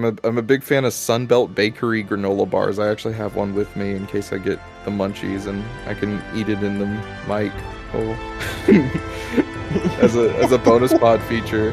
I'm a big fan of Sunbelt Bakery granola bars. I actually have one with me in case I get the munchies, and I can eat it in the mic hole as a bonus pod feature.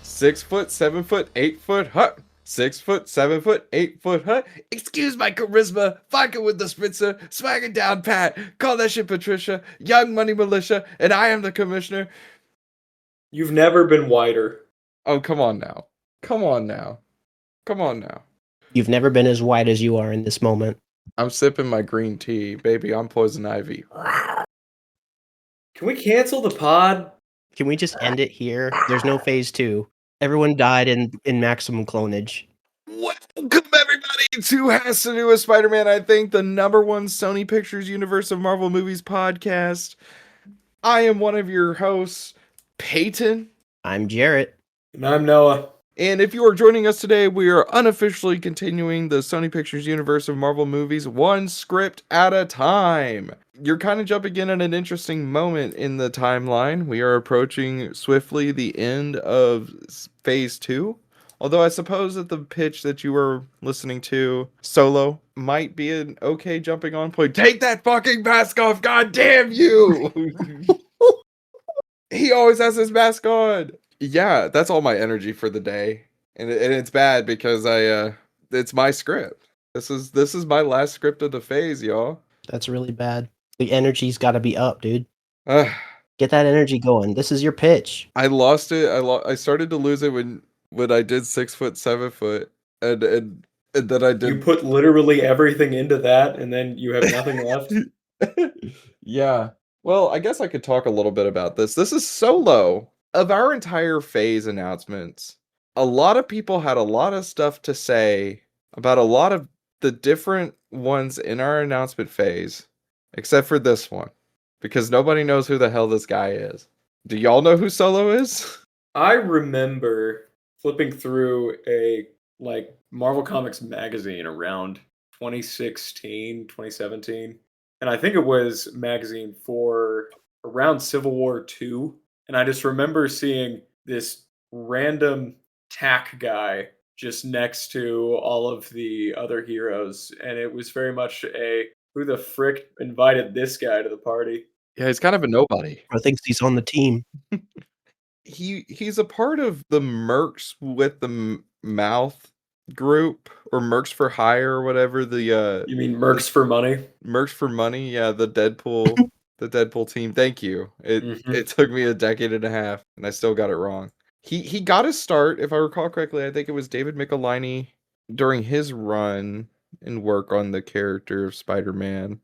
Six foot, 7 foot, 8 foot hut. 6 foot, 7 foot, 8 foot hut. Excuse my charisma. Vodka with the spritzer. Swagging down pat. Call that shit Patricia. Young money militia. And I am the commissioner. You've never been whiter. Oh, come on now. Come on now. Come on now. You've never been as white as you are in this moment. I'm sipping my green tea. Baby, I'm poison ivy. Can we cancel the pod? Can we just end it here? There's no phase 2. Everyone died in maximum clonage. Welcome everybody to Has to Do with Spider-Man. I think the #1 Sony Pictures Universe of Marvel Movies podcast. I am one of your hosts, Peyton. I'm Jarrett. And I'm Noah. And if you are joining us today, we are unofficially continuing the Sony Pictures Universe of Marvel Movies one script at a time. You're kind of jumping in at an interesting moment in the timeline. We are approaching swiftly the end of Phase 2. Although I suppose that the pitch that you were listening to, Solo, might be an okay jumping on point. Take that fucking mask off, god damn you! He always has his mask on. Yeah, that's all my energy for the day. And it's bad because it's my script. This is my last script of the phase, y'all. That's really bad. The energy's got to be up, dude. Get that energy going. This is your pitch. I lost it. I started to lose it when I did 6 foot, 7 foot, and then I did. You put literally everything into that, and then you have nothing left. Yeah. Well, I guess I could talk a little bit about this. This is Solo. Of our entire phase announcements, a lot of people had a lot of stuff to say about a lot of the different ones in our announcement phase, except for this one, because nobody knows who the hell this guy is. Do y'all know who Solo is? I remember flipping through a Marvel Comics magazine around 2016, 2017, and I think it was a magazine for around Civil War II. And I just remember seeing this random tack guy just next to all of the other heroes. And it was very much who the frick invited this guy to the party? Yeah, he's kind of a nobody. I think he's on the team. He's a part of the Mercs with the Mouth group, or Mercs for Hire, or whatever. You mean Mercs for Money? Mercs for Money, yeah, the Deadpool. The Deadpool team. Thank you. It took me a decade and a half, and I still got it wrong. He got his start, if I recall correctly. I think it was David Micheline during his run and work on the character of Spider-Man.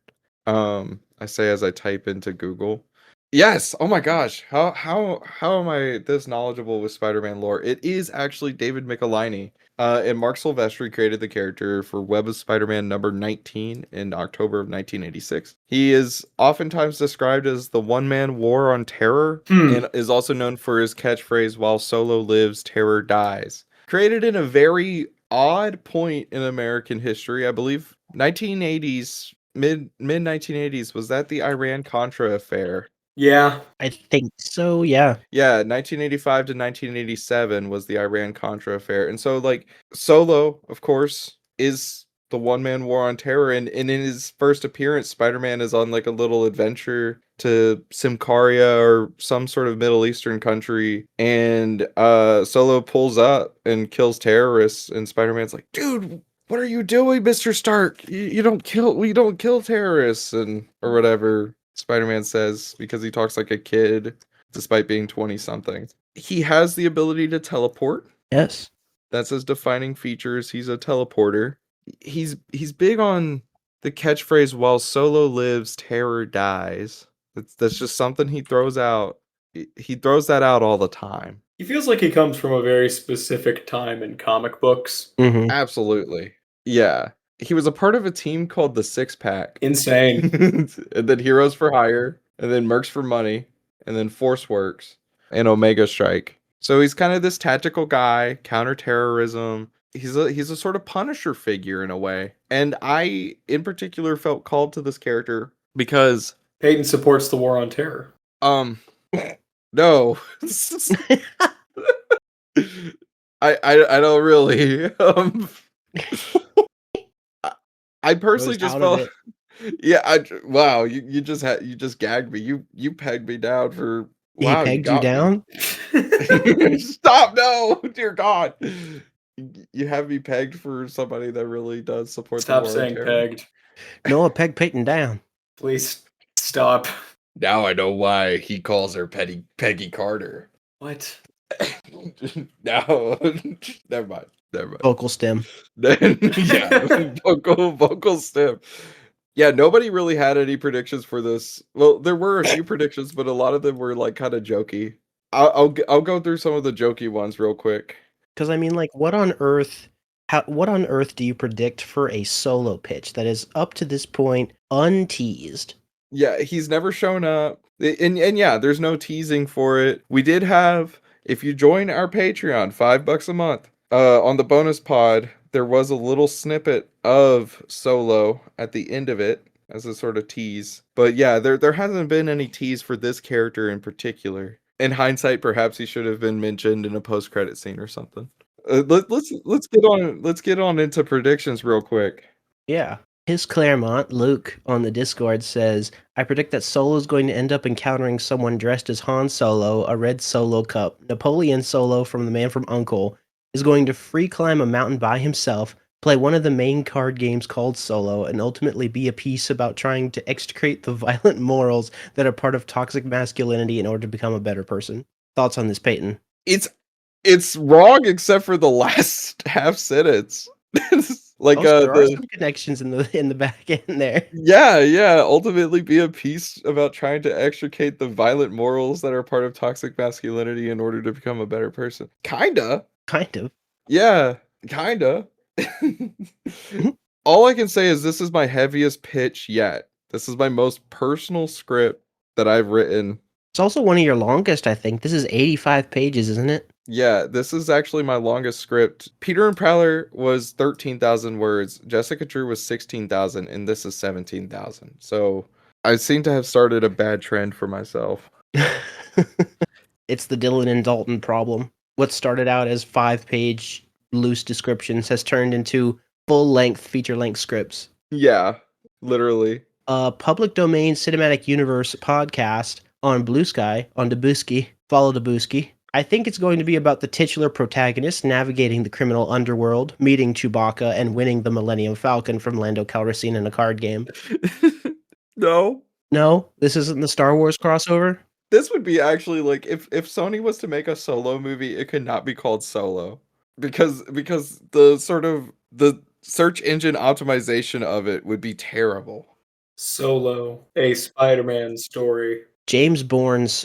I say as I type into Google. Yes. Oh my gosh. How am I this knowledgeable with Spider-Man lore? It is actually David Micheline. And Mark Silvestri created the character for Web of Spider-Man number 19 in October of 1986. He is oftentimes described as the one-man war on terror, and is also known for his catchphrase, "While Solo lives, terror dies." Created in a very odd point in American history, I believe 1980s, mid-1980s, was that the Iran-Contra affair? Yeah. I think so, yeah. Yeah, 1985 to 1987 was the Iran-Contra affair. And so, Solo, of course, is the one-man war on terror. And in his first appearance, Spider-Man is on, a little adventure to Simcaria or some sort of Middle Eastern country. And Solo pulls up and kills terrorists. And Spider-Man's like, dude, what are you doing, Mr. Stark? We don't kill terrorists, or whatever Spider-Man says, because he talks like a kid despite being 20-something. He has the ability to teleport. Yes. That's his defining features. He's a teleporter. He's big on the catchphrase, "While Solo lives, terror dies." That's just something he throws out. He throws that out all the time. He feels like he comes from a very specific time in comic books. Mm-hmm. Absolutely. Yeah. He was a part of a team called the Six Pack. Insane. And then Heroes for Hire, and then Mercs for Money, and then Force Works, and Omega Strike. So he's kind of this tactical guy, counterterrorism. he's a sort of Punisher figure in a way. And I in particular felt called to this character because Peyton supports the war on terror. No. I don't really. I personally just felt yeah, wow, you just gagged me. You pegged me down for wow, he pegged you down? Stop, no, dear God. You have me pegged for somebody that really does support the war on terror. Stop saying pegged. Noah pegged Peyton down. Please stop. Now I know why he calls her Peggy Carter. What? No, never mind. Vocal stem. Yeah, vocal stem. Yeah, nobody really had any predictions for this. Well, there were a few predictions, but a lot of them were like kind of jokey. I'll go through some of the jokey ones real quick. Because I mean, like, what on earth do you predict for a solo pitch that is up to this point unteased? Yeah, he's never shown up, and yeah, there's no teasing for it. We did have, if you join our Patreon, $5 a month, on the bonus pod, there was a little snippet of Solo at the end of it as a sort of tease. But yeah, there hasn't been any tease for this character in particular. In hindsight, perhaps he should have been mentioned in a post-credit scene or something. Let's get on into predictions real quick. Yeah. His Claremont, Luke, on the Discord says, I predict that Solo is going to end up encountering someone dressed as Han Solo, a red Solo cup. Napoleon Solo from The Man from U.N.C.L.E. is going to free climb a mountain by himself, play one of the main card games called Solo, and ultimately be a piece about trying to extricate the violent morals that are part of toxic masculinity in order to become a better person. Thoughts on this, Peyton? It's wrong except for the last half sentence. Like there are some connections in the back end there. Yeah. Ultimately be a piece about trying to extricate the violent morals that are part of toxic masculinity in order to become a better person. Kinda. Kind of. Yeah, kinda. All I can say is this is my heaviest pitch yet. This is my most personal script that I've written. It's also one of your longest, I think. This is 85 pages, isn't it? Yeah, this is actually my longest script. Peter and Prowler was 13,000 words. Jessica Drew was 16,000, and this is 17,000. So I seem to have started a bad trend for myself. It's the Dylan and Dalton problem. What started out as 5-page loose descriptions has turned into full-length, feature-length scripts. Yeah, literally. A public domain cinematic universe podcast on Blue Sky, on Dabuski. Follow Dabuski. I think it's going to be about the titular protagonist navigating the criminal underworld, meeting Chewbacca, and winning the Millennium Falcon from Lando Calrissian in a card game. No, this isn't the Star Wars crossover? This would be actually like if Sony was to make a Solo movie, it could not be called Solo because the sort of the search engine optimization of it would be terrible. Solo, a Spider-Man story. James Bourne's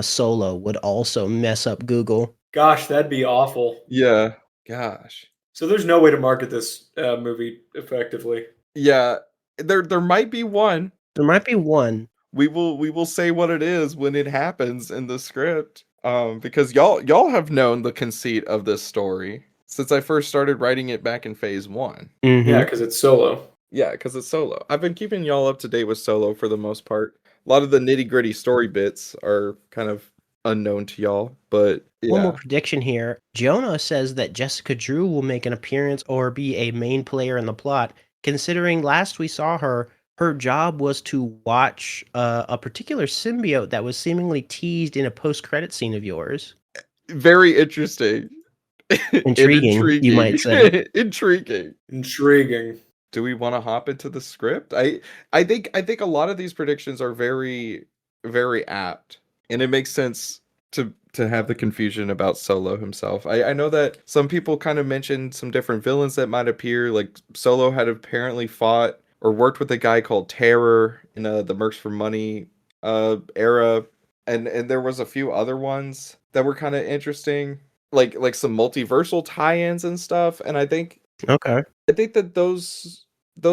Solo would also mess up Google. Gosh, that'd be awful. Yeah, gosh. So there's no way to market this movie effectively. Yeah, there might be one. There might be one. We will say what it is when it happens in the script. Because y'all have known the conceit of this story since I first started writing it back in phase 1. Mm-hmm. Yeah, because it's Solo. Yeah, because it's Solo. I've been keeping y'all up to date with Solo for the most part. A lot of the nitty-gritty story bits are kind of unknown to y'all, but yeah. One more prediction here. Jonah says that Jessica Drew will make an appearance or be a main player in the plot, considering last we saw her job was to watch a particular symbiote that was seemingly teased in a post-credit scene of yours. Very interesting. Intriguing, you might say. Intriguing. Do we want to hop into the script? I think a lot of these predictions are very, very apt, and it makes sense to have the confusion about Solo himself. I know that some people kind of mentioned some different villains that might appear. Like Solo had apparently fought or worked with a guy called Terror in the Mercs for Money era, and there was a few other ones that were kind of interesting, like some multiversal tie-ins and stuff. And I think that those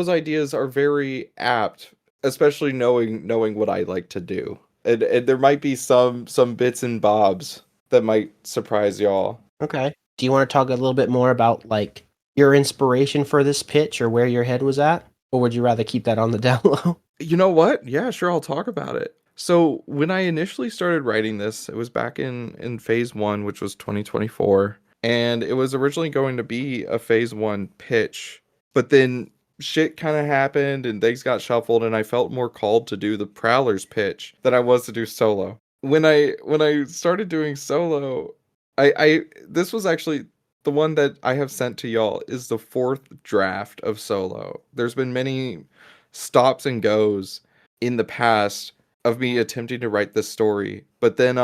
ideas are very apt, especially knowing what I like to do. And there might be some bits and bobs that might surprise y'all. Okay. Do you want to talk a little bit more about like your inspiration for this pitch or where your head was at? Or would you rather keep that on the down low? You know what? Yeah, sure, I'll talk about it. So when I initially started writing this, it was back in phase 1, which was 2024, and it was originally going to be a phase 1 pitch, but then shit kind of happened and things got shuffled, and I felt more called to do the Prowler's pitch than I was to do solo. When I started doing solo, I this was actually the one that I have sent to y'all is the 4th draft of solo. There's been many stops and goes in the past of me attempting to write this story, but then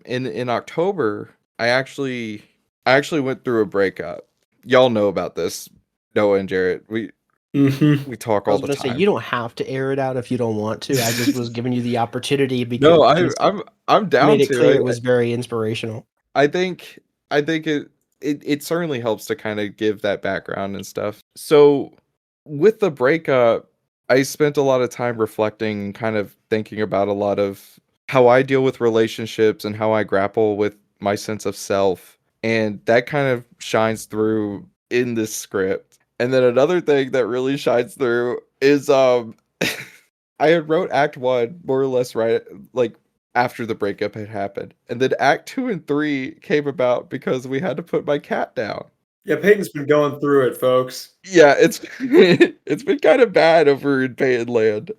in October I actually went through a breakup. Y'all know about this, Noah and Jarrett. We talk I all was the going to say, time. you don't have to air it out if you don't want to. I just was giving you the opportunity because No, you I'm down made it to. clear it was very inspirational. I think it certainly helps to kind of give that background and stuff. So with the breakup, I spent a lot of time reflecting and kind of thinking about a lot of how I deal with relationships and how I grapple with my sense of self. And that kind of shines through in this script. And then another thing that really shines through is I had wrote Act 1 more or less right like after the breakup had happened. And then Act 2 and 3 came about because we had to put my cat down. Yeah, Peyton's been going through it, folks. Yeah, it's it's been kind of bad over in Peyton land.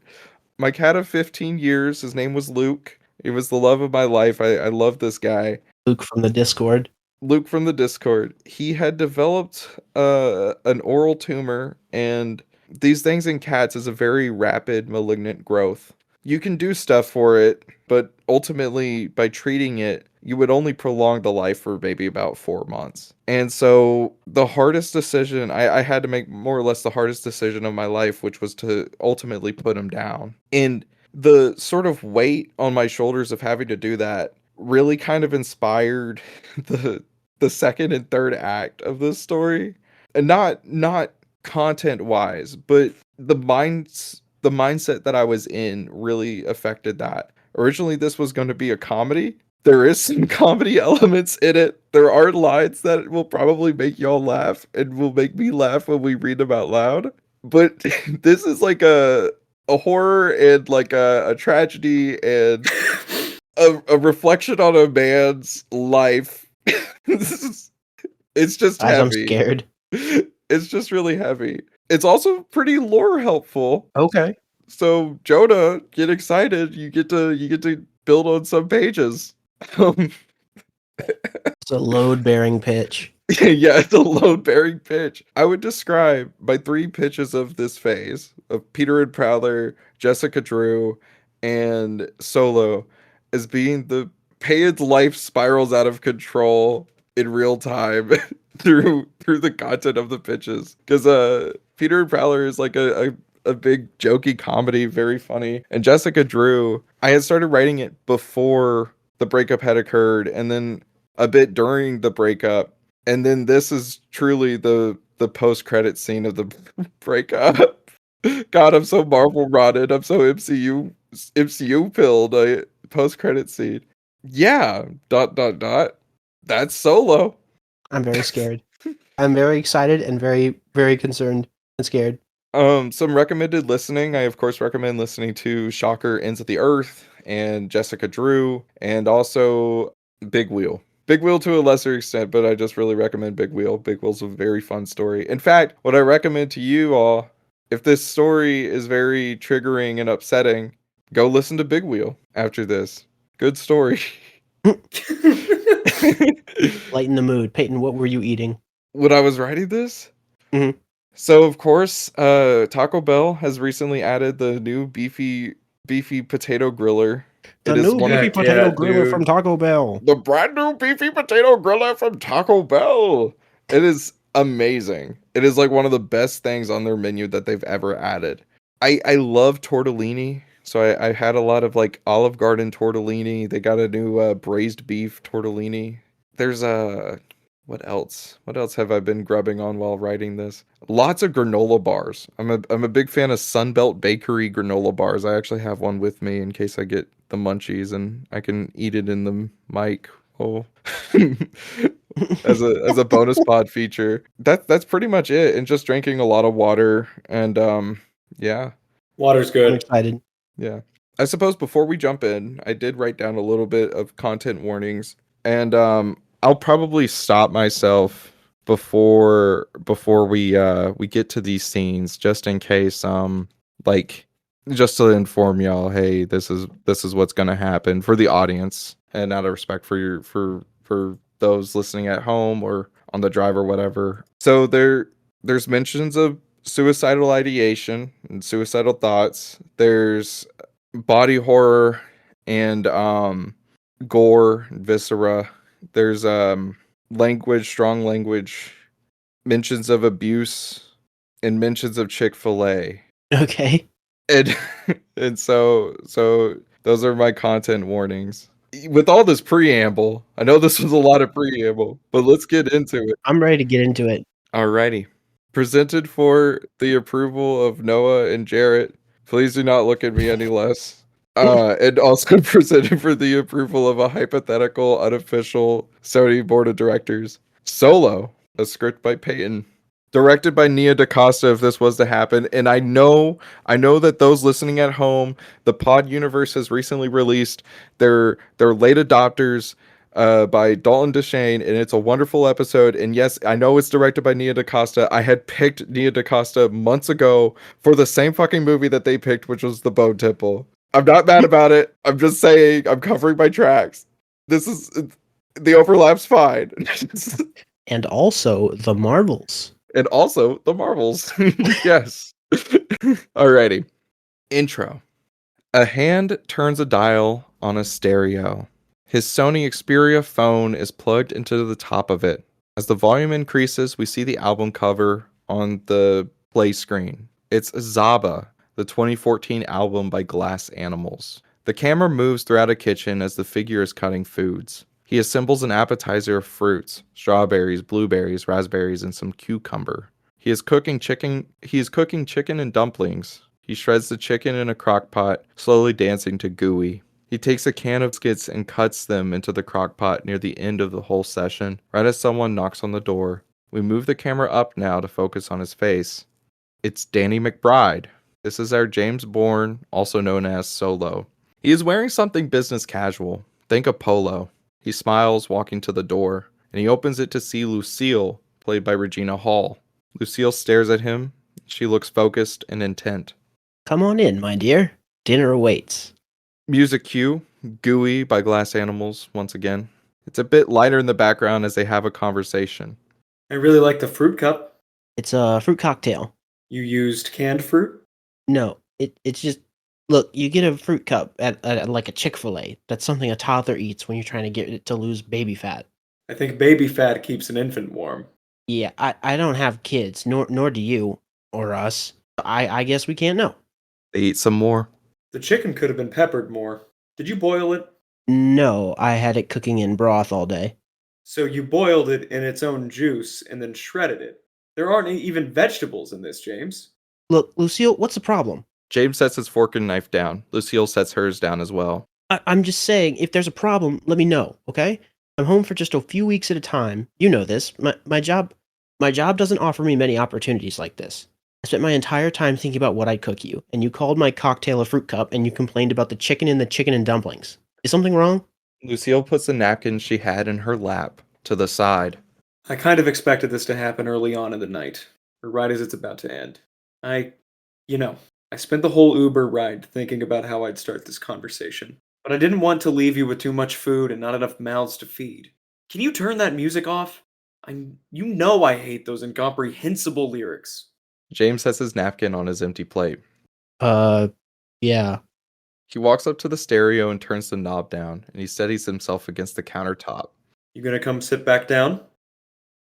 My cat of 15 years, his name was Luke. He was the love of my life. I love this guy. Luke from the Discord. Luke from the Discord. He had developed an oral tumor, and these things in cats is a very rapid malignant growth. You can do stuff for it, but ultimately by treating it, you would only prolong the life for maybe about 4 months. And so the hardest decision, I had to make more or less the hardest decision of my life, which was to ultimately put him down. And the sort of weight on my shoulders of having to do that really kind of inspired the second and third act of this story. And not content wise, but the mindset that I was in really affected that. Originally this was going to be a comedy. There is some comedy elements in it. There are lines that will probably make y'all laugh and will make me laugh when we read them out loud. But this is like a horror and like a tragedy and a reflection on a man's life. It's just Guys, I'm heavy. scared. It's just really heavy. It's also pretty lore helpful. Okay. So Jonah, get excited. You get to build on some pages. It's a load-bearing pitch. Yeah, it's a load-bearing pitch. I would describe my 3 pitches of this phase of Peter and Prowler, Jessica Drew, and Solo as being the Peyton's life spirals out of control in real time through the content of the pitches. Because Peter and Prowler is like a big jokey comedy, very funny. And Jessica Drew, I had started writing it before the breakup had occurred, and then a bit during the breakup. And then this is truly the post-credit scene of the breakup. God, I'm so Marvel rotted. I'm so MCU pilled. Post-credit scene. Yeah. ... That's Solo. I'm very scared. I'm very excited and very, very concerned and scared. Some recommended listening. I of course recommend listening to Shocker Ends of the Earth and Jessica Drew, and also Big Wheel. Big Wheel to a lesser extent, but I just really recommend Big Wheel. Big Wheel's a very fun story. In fact, what I recommend to you all, if this story is very triggering and upsetting, go listen to Big Wheel after this. Good story. Lighten the mood. Peyton, what were you eating? When I was writing this? Mhm. So of course, Taco Bell has recently added the new beefy potato griller. The It is new one of beefy Heck potato yeah, griller dude. from Taco Bell. the brand new beefy potato griller from Taco Bell. It is amazing. It is like one of the best things on their menu that they've ever added. I love tortellini, so I had a lot of like Olive Garden tortellini. They got a new braised beef tortellini. There's what else? What else have I been grubbing on while writing this? Lots of granola bars. I'm a big fan of Sunbelt Bakery granola bars. I actually have one with me in case I get the munchies and I can eat it in the mic. Oh, as a bonus pod feature. That's pretty much it. And just drinking a lot of water and yeah. Water's I'm good. excited. Yeah. I suppose before we jump in, I did write down a little bit of content warnings, and I'll probably stop myself before we get to these scenes, just in case like just to inform y'all, hey, this is what's gonna happen for the audience, and out of respect for for those listening at home or on the drive or whatever. So there's mentions of suicidal ideation and suicidal thoughts. There's body horror and gore, viscera. There's language, strong language, mentions of abuse, and mentions of Chick-fil-A. Okay. And and so those are my content warnings. With all this preamble, I know this was a lot of preamble, but let's get into it. I'm ready to get into it. Alrighty. Presented for the approval of Noah and Jarrett. Please do not look at me any less. And also presented for the approval of a hypothetical, unofficial Sony board of directors. Solo, a script by Peyton. Directed by Nia DaCosta, if this was to happen. And I know that those listening at home, the Pod Universe has recently released their late adopters by Dalton Deshane, and it's a wonderful episode. And yes, I know it's directed by Nia DaCosta. I had picked Nia DaCosta months ago for the same fucking movie that they picked, which was The Bone Temple. I'm not mad about it. I'm just saying I'm covering my tracks. The overlap's fine. And also the Marvels. And also the Marvels. Yes. Alrighty. Intro. A hand turns a dial on a stereo. His Sony Xperia phone is plugged into the top of it. As the volume increases, we see the album cover on the play screen. It's Zaba, the 2014 album by Glass Animals. The camera moves throughout a kitchen as the figure is cutting foods. He assembles an appetizer of fruits, strawberries, blueberries, raspberries, and some cucumber. He is cooking chicken and dumplings. He shreds the chicken in a crock pot, slowly dancing to Gooey. He takes a can of biscuits and cuts them into the crock pot near the end of the whole session, right as someone knocks on the door. We move the camera up now to focus on his face. It's Danny McBride. This is our James Bourne, also known as Solo. He is wearing something business casual. Think a polo. He smiles, walking to the door, and he opens it to see Lucille, played by Regina Hall. Lucille stares at him. She looks focused and intent. Come on in, my dear. Dinner awaits. Music cue, Gooey by Glass Animals, once again. It's a bit lighter in the background as they have a conversation. I really like the fruit cup. It's a fruit cocktail. You used canned fruit? No, it's just look. You get a fruit cup at like a Chick-fil-A. That's something a toddler eats when you're trying to get it to lose baby fat. I think baby fat keeps an infant warm. Yeah, I don't have kids, nor do you or us. I guess we can't know. They eat some more. The chicken could have been peppered more. Did you boil it? No, I had it cooking in broth all day. So you boiled it in its own juice and then shredded it. There aren't even vegetables in this, James. Look, Lucille, what's the problem? James sets his fork and knife down. Lucille sets hers down as well. I'm just saying, if there's a problem, let me know, okay? I'm home for just a few weeks at a time. You know this. My job doesn't offer me many opportunities like this. I spent my entire time thinking about what I'd cook you, and you called my cocktail a fruit cup, and you complained about the chicken and dumplings. Is something wrong? Lucille puts the napkin she had in her lap to the side. I kind of expected this to happen early on in the night, or right as it's about to end. I spent the whole Uber ride thinking about how I'd start this conversation. But I didn't want to leave you with too much food and not enough mouths to feed. Can you turn that music off? You know I hate those incomprehensible lyrics. James sets his napkin on his empty plate. Yeah. He walks up to the stereo and turns the knob down, and he steadies himself against the countertop. You gonna come sit back down?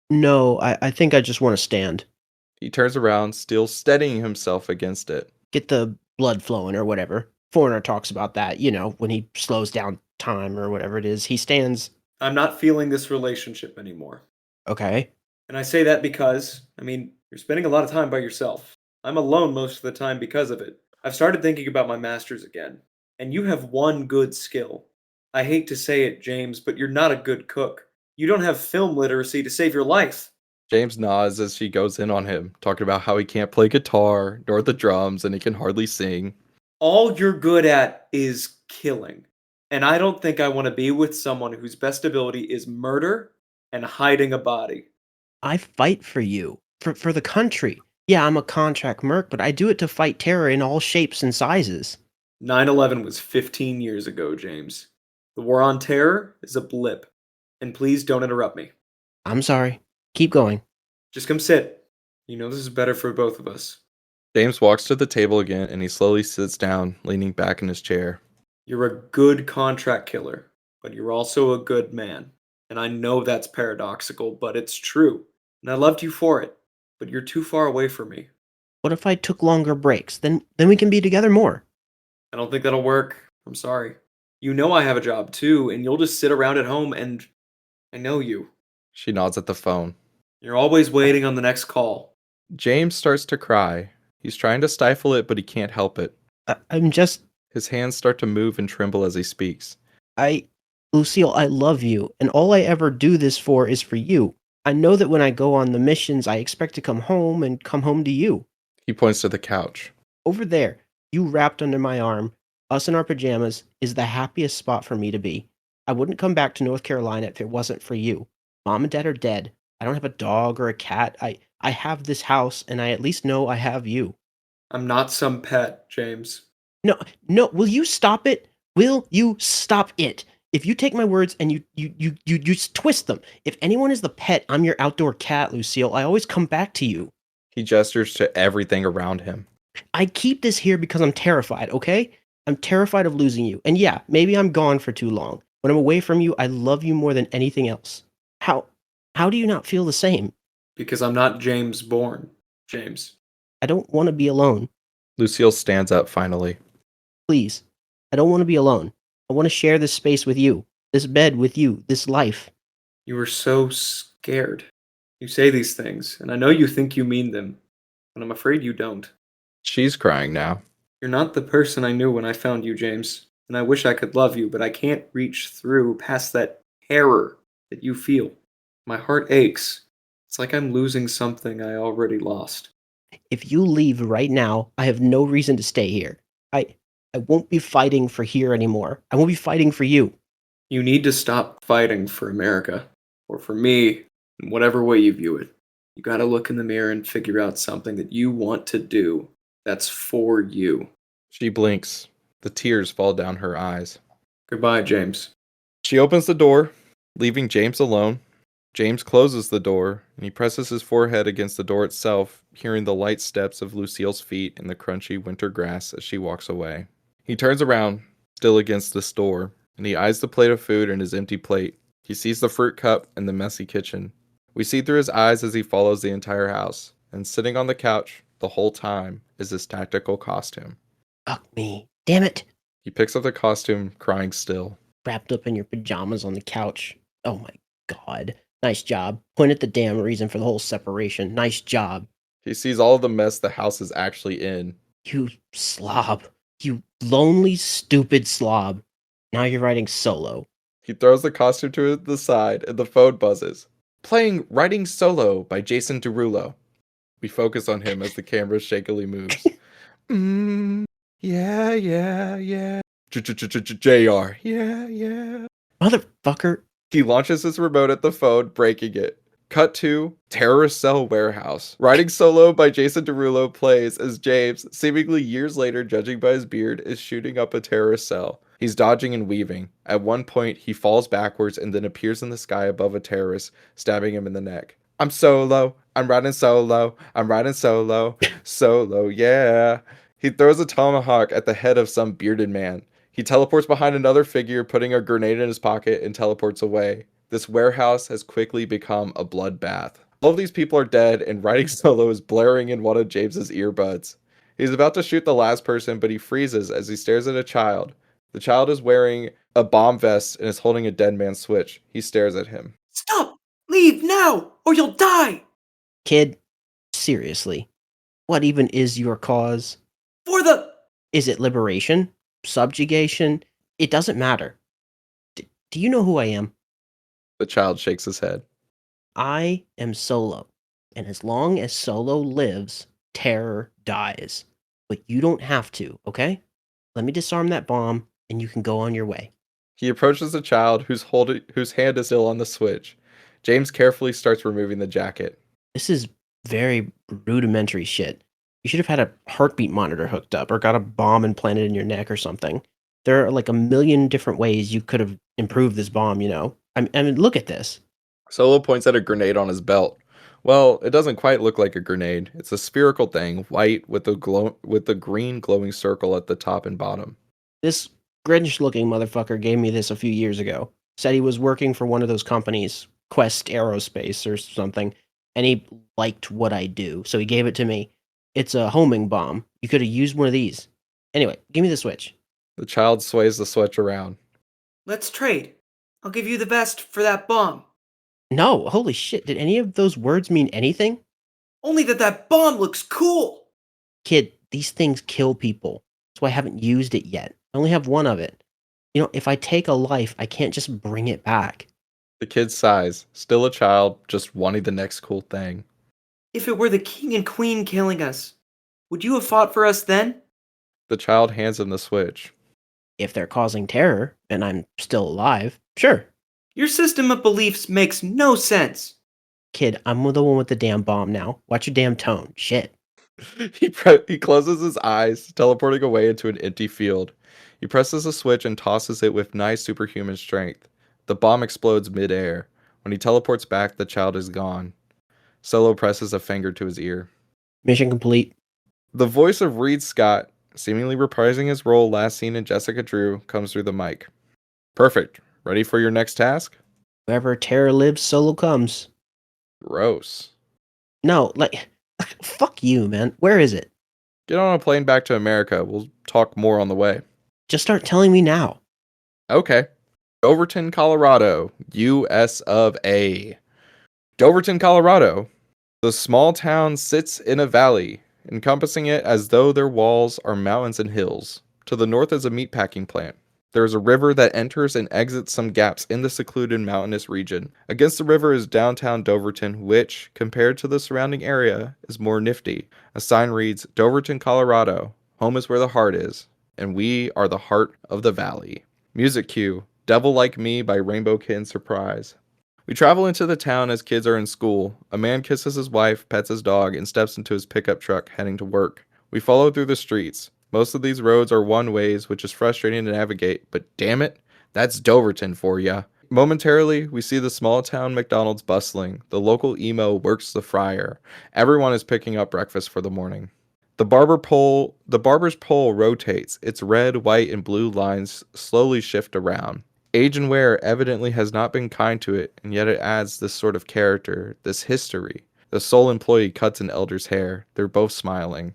No, I think I just want to stand. He turns around, still steadying himself against it. Get the blood flowing or whatever. Foreigner talks about that, when he slows down time or whatever it is. He stands. I'm not feeling this relationship anymore. Okay. And I say that because, you're spending a lot of time by yourself. I'm alone most of the time because of it. I've started thinking about my masters again. And you have one good skill. I hate to say it, James, but you're not a good cook. You don't have film literacy to save your life. James nods as she goes in on him, talking about how he can't play guitar nor the drums and he can hardly sing. All you're good at is killing. And I don't think I want to be with someone whose best ability is murder and hiding a body. I fight for you, for the country. Yeah, I'm a contract merc, but I do it to fight terror in all shapes and sizes. 9/11 was 15 years ago, James. The war on terror is a blip. And please don't interrupt me. I'm sorry. Keep going. Just come sit. You know this is better for both of us. James walks to the table again and he slowly sits down, leaning back in his chair. You're a good contract killer, but you're also a good man. And I know that's paradoxical, but it's true. And I loved you for it, but you're too far away from me. What if I took longer breaks? Then we can be together more. I don't think that'll work. I'm sorry. You know I have a job too, and you'll just sit around at home and I know you. She nods at the phone. You're always waiting on the next call. James starts to cry. He's trying to stifle it, but he can't help it. I'm just... His hands start to move and tremble as he speaks. Lucille, I love you, and all I ever do this for is for you. I know that when I go on the missions, I expect to come home and come home to you. He points to the couch. Over there, you wrapped under my arm, us in our pajamas, is the happiest spot for me to be. I wouldn't come back to North Carolina if it wasn't for you. Mom and Dad are dead. I don't have a dog or a cat. I have this house, and I at least know I have you. I'm not some pet, James. No, will you stop it? Will you stop it? If you take my words and you just twist them. If anyone is the pet, I'm your outdoor cat, Lucille. I always come back to you. He gestures to everything around him. I keep this here because I'm terrified, okay? I'm terrified of losing you. And yeah, maybe I'm gone for too long. When I'm away from you, I love you more than anything else. How do you not feel the same? Because I'm not James Bourne, James. I don't want to be alone. Lucille stands up finally. Please, I don't want to be alone. I want to share this space with you, this bed with you, this life. You were so scared. You say these things, and I know you think you mean them, but I'm afraid you don't. She's crying now. You're not the person I knew when I found you, James, and I wish I could love you, but I can't reach through past that terror that you feel. My heart aches. It's like I'm losing something I already lost. If you leave right now, I have no reason to stay here. I won't be fighting for here anymore. I won't be fighting for you. You need to stop fighting for America, or for me, in whatever way you view it. You gotta look in the mirror and figure out something that you want to do that's for you. She blinks. The tears fall down her eyes. Goodbye, James. She opens the door, leaving James alone. James closes the door, and he presses his forehead against the door itself, hearing the light steps of Lucille's feet in the crunchy winter grass as she walks away. He turns around, still against this door, and he eyes the plate of food and his empty plate. He sees the fruit cup and the messy kitchen. We see through his eyes as he follows the entire house, and sitting on the couch the whole time is his tactical costume. Fuck me. Damn it. He picks up the costume, crying still. Wrapped up in your pajamas on the couch. Oh my god. Nice job. Point at the damn reason for the whole separation. Nice job. He sees all of the mess the house is actually in. You slob. You lonely, stupid slob. Now you're writing solo. He throws the costume to the side and the phone buzzes. Playing Writing Solo by Jason Derulo. We focus on him as the camera shakily moves. Yeah. JR. Yeah. Motherfucker. He launches his remote at the phone, breaking it. Cut to Terrorist Cell Warehouse. Writing Solo by Jason Derulo plays as James, seemingly years later judging by his beard, is shooting up a terrorist cell. He's dodging and weaving. At one point, he falls backwards and then appears in the sky above a terrorist, stabbing him in the neck. I'm solo. I'm riding solo. I'm riding solo. Solo, yeah. He throws a tomahawk at the head of some bearded man. He teleports behind another figure, putting a grenade in his pocket, and teleports away. This warehouse has quickly become a bloodbath. All of these people are dead, and Writing Solo is blaring in one of James's earbuds. He's about to shoot the last person, but he freezes as he stares at a child. The child is wearing a bomb vest and is holding a dead man's switch. He stares at him. Stop! Leave now, or you'll die! Kid, seriously. What even is your cause? For the... Is it liberation? Subjugation? It doesn't matter. Do you know who I am? The child shakes his head. I am Solo, and as long as Solo lives, terror dies. But you don't have to, okay? Let me disarm that bomb, and you can go on your way. He approaches the child whose hand is still on the switch. James carefully starts removing the jacket. This is very rudimentary shit. You should have had a heartbeat monitor hooked up or got a bomb implanted in your neck or something. There are like a million different ways you could have improved this bomb, you know? I mean, look at this. Solo points at a grenade on his belt. Well, it doesn't quite look like a grenade. It's a spherical thing, white with the green glowing circle at the top and bottom. This Grinch-looking motherfucker gave me this a few years ago. Said he was working for one of those companies, Quest Aerospace or something, and he liked what I do, so he gave it to me. It's a homing bomb. You could have used one of these. Anyway, give me the switch. The child sways the switch around. Let's trade. I'll give you the vest for that bomb. No, holy shit, did any of those words mean anything? Only that bomb looks cool. Kid, these things kill people. That's why I haven't used it yet. I only have one of it. You know, if I take a life, I can't just bring it back. The kid sighs, still a child, just wanting the next cool thing. If it were the king and queen killing us, would you have fought for us then? The child hands him the switch. If they're causing terror, and I'm still alive, sure. Your system of beliefs makes no sense. Kid, I'm the one with the damn bomb now. Watch your damn tone. Shit. He closes his eyes, teleporting away into an empty field. He presses a switch and tosses it with nice superhuman strength. The bomb explodes midair. When he teleports back, the child is gone. Solo presses a finger to his ear. Mission complete. The voice of Reed Scott, seemingly reprising his role last seen in Jessica Drew, comes through the mic. Perfect. Ready for your next task? Wherever terror lives, Solo comes. Gross. No, fuck you, man. Where is it? Get on a plane back to America. We'll talk more on the way. Just start telling me now. Okay. Doverton, Colorado, US of A. Doverton, Colorado. The small town sits in a valley, encompassing it as though their walls are mountains and hills. To the north is a meatpacking plant. There is a river that enters and exits some gaps in the secluded mountainous region. Against the river is downtown Doverton, which, compared to the surrounding area, is more nifty. A sign reads, Doverton, Colorado. Home is where the heart is, and we are the heart of the valley. Music cue, Devil Like Me by Rainbow Kitten Surprise. We travel into the town as kids are in school. A man kisses his wife, pets his dog, and steps into his pickup truck heading to work. We follow through the streets. Most of these roads are one-ways, which is frustrating to navigate, but damn it, that's Doverton for ya. Momentarily, we see the small town McDonald's bustling. The local emo works the fryer. Everyone is picking up breakfast for the morning. The barber's pole rotates. Its red, white, and blue lines slowly shift around. Age and wear evidently has not been kind to it, and yet it adds this sort of character, this history. The sole employee cuts an elder's hair. They're both smiling.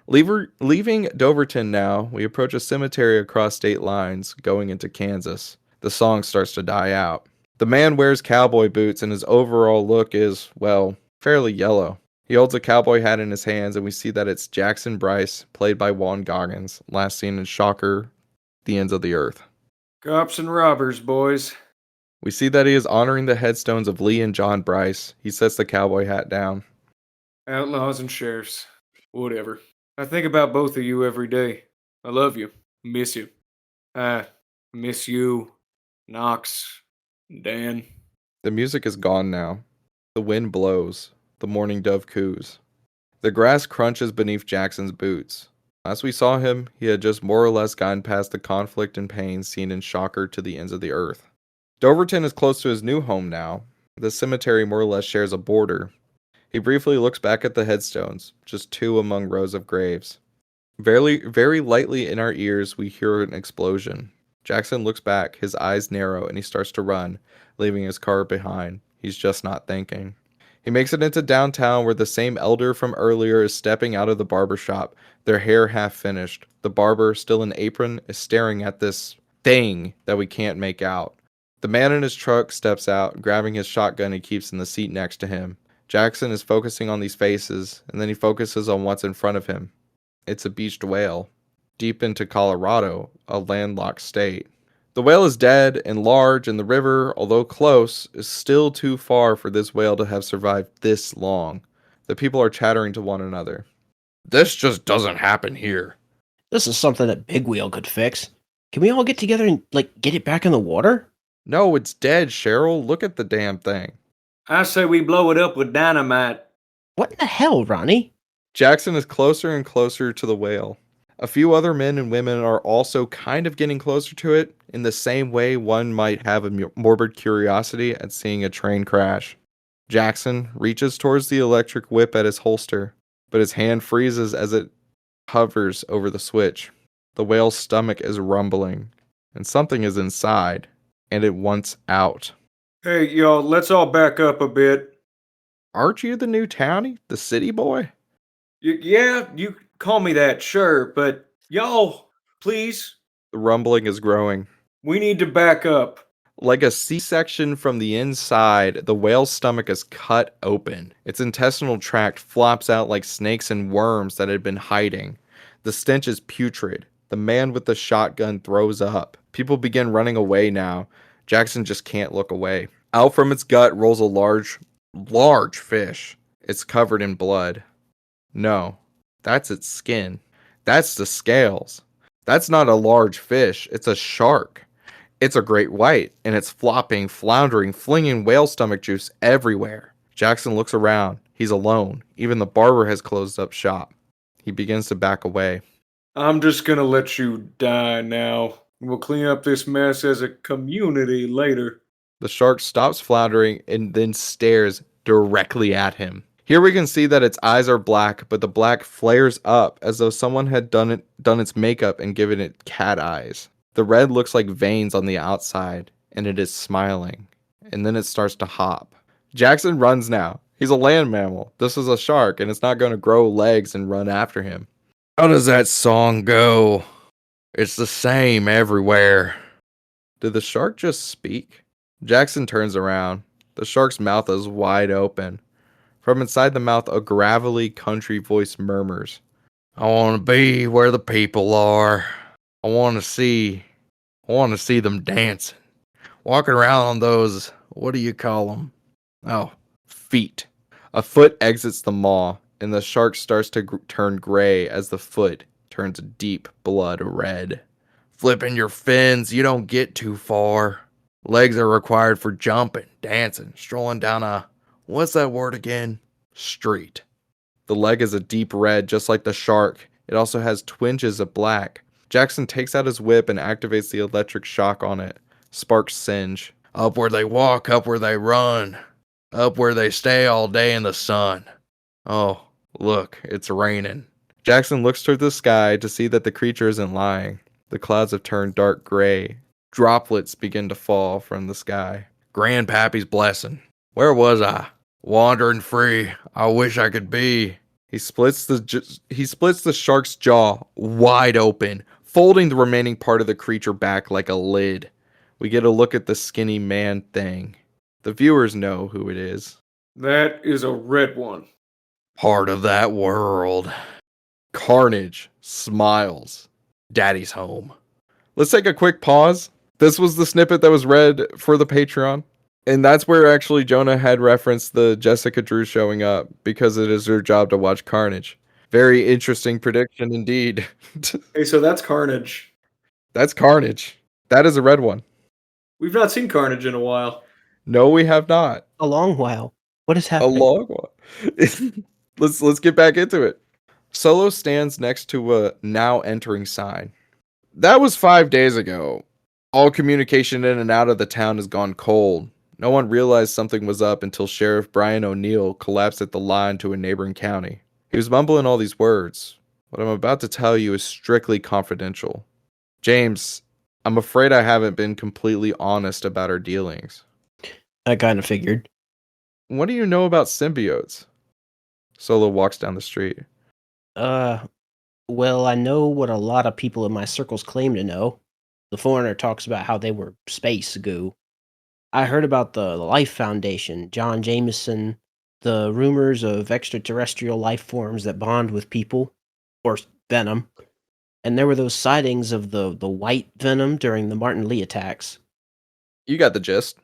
Leaving Doverton now, we approach a cemetery across state lines, going into Kansas. The song starts to die out. The man wears cowboy boots and his overall look is, well, fairly yellow. He holds a cowboy hat in his hands and we see that it's Jackson Bryce, played by Juan Goggins, last seen in Shocker, The Ends of the Earth. Cops and robbers, boys. We see that he is honoring the headstones of Lee and John Bryce. He sets the cowboy hat down. Outlaws and sheriffs. Whatever. I think about both of you every day. I love you. Miss you. I miss you, Knox, Dan. The music is gone now. The wind blows. The mourning dove coos. The grass crunches beneath Jackson's boots. As we saw him, he had just more or less gotten past the conflict and pain seen in Shocker to the Ends of the Earth. Doverton is close to his new home now. The cemetery more or less shares a border. He briefly looks back at the headstones, just two among rows of graves. Very lightly in our ears, we hear an explosion. Jackson looks back, his eyes narrow, and he starts to run, leaving his car behind. He's just not thinking. He makes it into downtown where the same elder from earlier is stepping out of the barber shop, their hair half finished. The barber, still in apron, is staring at this thing that we can't make out. The man in his truck steps out, grabbing his shotgun he keeps in the seat next to him. Jackson is focusing on these faces, and then he focuses on what's in front of him. It's a beached whale. Deep into Colorado, a landlocked state. The whale is dead and large, and the river, although close, is still too far for this whale to have survived this long. The people are chattering to one another. This just doesn't happen here. This is something that Big Wheel could fix. Can we all get together and, get it back in the water? No, it's dead, Cheryl. Look at the damn thing. I say we blow it up with dynamite. What in the hell, Ronnie? Jackson is closer and closer to the whale. A few other men and women are also kind of getting closer to it, in the same way one might have a morbid curiosity at seeing a train crash. Jackson reaches towards the electric whip at his holster, but his hand freezes as it hovers over the switch. The whale's stomach is rumbling, and something is inside, and it wants out. Hey, y'all, let's all back up a bit. Aren't you the new townie, the city boy? Yeah, you call me that, sure, but y'all, please, The rumbling is growing. we need to back up. Like a C-section from the inside, the whale's stomach is cut open. Its intestinal tract flops out like snakes and worms that had been hiding. The stench is putrid. The man with the shotgun throws up. People begin running away now. Jackson just can't look away. Out from its gut rolls a large fish. It's covered in blood. No, that's its skin. That's the scales. That's not a large fish. It's a shark. It's a great white, and it's flopping, floundering, flinging whale stomach juice everywhere. Jackson looks around. He's alone. Even the barber has closed up shop. He begins to back away. I'm just gonna let you die now. We'll clean up this mess as a community later. The shark stops floundering and then stares directly at him. Here we can see that its eyes are black, but the black flares up as though someone had done its makeup and given it cat eyes. The red looks like veins on the outside, and it is smiling. And then it starts to hop. Jackson runs now. He's a land mammal. This is a shark, and it's not going to grow legs and run after him. How does that song go? It's the same everywhere. Did the shark just speak? Jackson turns around. The shark's mouth is wide open. From inside the mouth, a gravelly country voice murmurs. I want to be where the people are. I want to see them dancing. Walking around on those, what do you call them? Oh, feet. A foot exits the maw, and the shark starts to turn gray as the foot turns deep blood red. Flipping your fins, you don't get too far. Legs are required for jumping, dancing, strolling down a, what's that word again? Street. The leg is a deep red, just like the shark. It also has twinges of black. Jackson takes out his whip and activates the electric shock on it. Sparks singe. Up where they walk, up where they run. Up where they stay all day in the sun. Oh, look, it's raining. Jackson looks toward the sky to see that the creature isn't lying. The clouds have turned dark gray. Droplets begin to fall from the sky. Grandpappy's blessing. Where was I? Wandering free. I wish I could be. He splits the shark's jaw wide open, folding the remaining part of the creature back like a lid. We get a look at the skinny man thing. The viewers know who it is. That is a red one. Part of that world. Carnage smiles. Daddy's home. Let's take a quick pause. This was the snippet that was read for the Patreon. And that's where actually Jonah had referenced the Jessica Drew showing up, because it is her job to watch Carnage. Very interesting prediction indeed. Hey, so that's Carnage. That's Carnage. That is a red one. We've not seen Carnage in a while. No, we have not. A long while. What is A happening? long one. Let's get back into it. Solo stands next to a now entering sign. That was 5 days ago. All communication in and out of the town has gone cold. No one realized something was up until Sheriff Brian O'Neill collapsed at the line to a neighboring county. He was mumbling all these words. What I'm about to tell you is strictly confidential. James, I'm afraid I haven't been completely honest about our dealings. I kind of figured. What do you know about symbiotes? Solo walks down the street. Well, I know what a lot of people in my circles claim to know. The foreigner talks about how they were space goo. I heard about the Life Foundation, John Jameson, the rumors of extraterrestrial life forms that bond with people, or venom. And there were those sightings of the white venom during the Martin Lee attacks. You got the gist.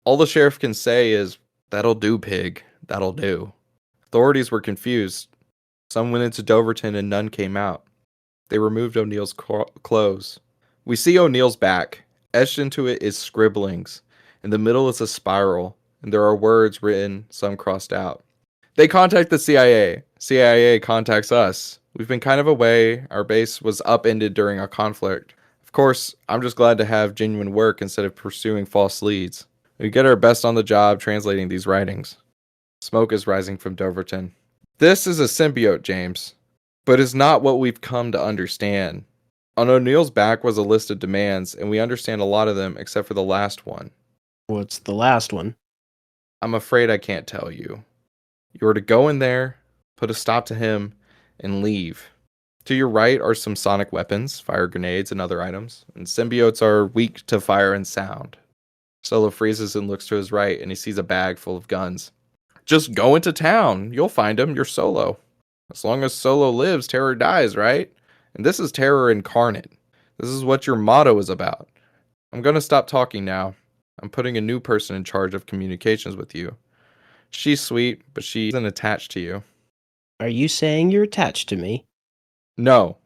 All the sheriff can say is, "That'll do, pig. That'll do." Authorities were confused. Some went into Doverton and none came out. They removed O'Neill's clothes. We see O'Neill's back. Etched into it is scribblings. In the middle is a spiral, and there are words written, some crossed out. They contact the CIA. CIA contacts us. We've been kind of away. Our base was upended during a conflict. Of course, I'm just glad to have genuine work instead of pursuing false leads. We get our best on the job translating these writings. Smoke is rising from Doverton. This is a symbiote, James, but is not what we've come to understand. On O'Neill's back was a list of demands, and we understand a lot of them except for the last one. What's the last one? I'm afraid I can't tell you. You are to go in there, put a stop to him, and leave. To your right are some sonic weapons, fire grenades, and other items, and symbiotes are weak to fire and sound. Solo freezes and looks to his right, and he sees a bag full of guns. Just go into town. You'll find him. You're Solo. As long as Solo lives, terror dies, right? And this is terror incarnate. This is what your motto is about. I'm going to stop talking now. I'm putting a new person in charge of communications with you. She's sweet, but she isn't attached to you. Are you saying you're attached to me? No.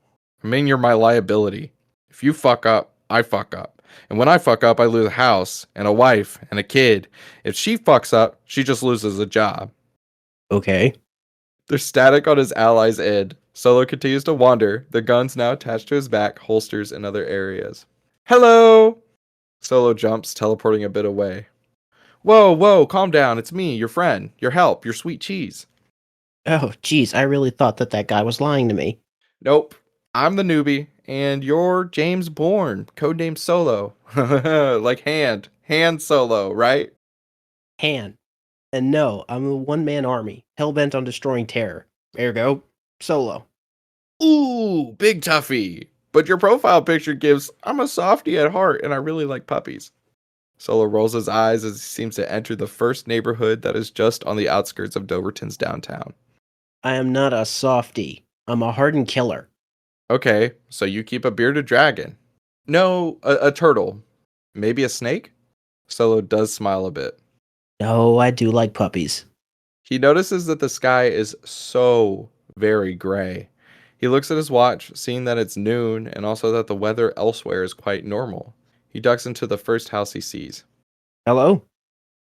I mean you're my liability. If you fuck up, I fuck up. And when I fuck up, I lose a house, and a wife, and a kid. If she fucks up, she just loses a job. Okay. There's static on his ally's end. Solo continues to wander, the guns now attached to his back, holsters, and other areas. Hello! Solo jumps, teleporting a bit away. Whoa, calm down. It's me, your friend, your help, your sweet cheese. Oh, geez, I really thought that guy was lying to me. Nope. I'm the newbie, and you're James Bourne, codename Solo. Like hand Solo, right? Han. And no, I'm a one-man army, hell-bent on destroying terror. Ergo, Solo. Ooh, big toughie. But your profile picture gives, I'm a softie at heart, and I really like puppies. Solo rolls his eyes as he seems to enter the first neighborhood that is just on the outskirts of Doverton's downtown. I am not a softie. I'm a hardened killer. Okay, so you keep a bearded dragon. No, a turtle. Maybe a snake? Solo does smile a bit. No, I do like puppies. He notices that the sky is so very gray. He looks at his watch, seeing that it's noon, and also that the weather elsewhere is quite normal. He ducks into the first house he sees. Hello?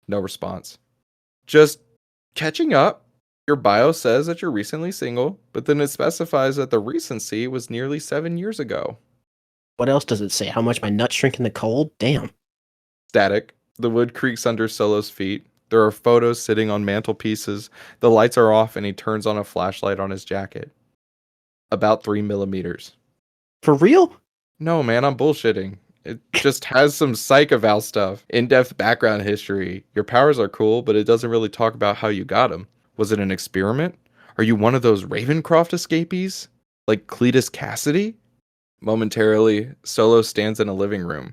No response. Just catching up. Your bio says that you're recently single, but then it specifies that the recency was nearly 7 years ago. What else does it say? How much my nuts shrink in the cold? Damn. Static. The wood creaks under Solo's feet. There are photos sitting on mantelpieces. The lights are off and he turns on a flashlight on his jacket. About 3 millimeters. For real? No, man, I'm bullshitting. It just has some psych eval stuff. In-depth background history. Your powers are cool, but it doesn't really talk about how you got them. Was it an experiment? Are you one of those Ravencroft escapees? Like Cletus Cassidy? Momentarily, Solo stands in a living room.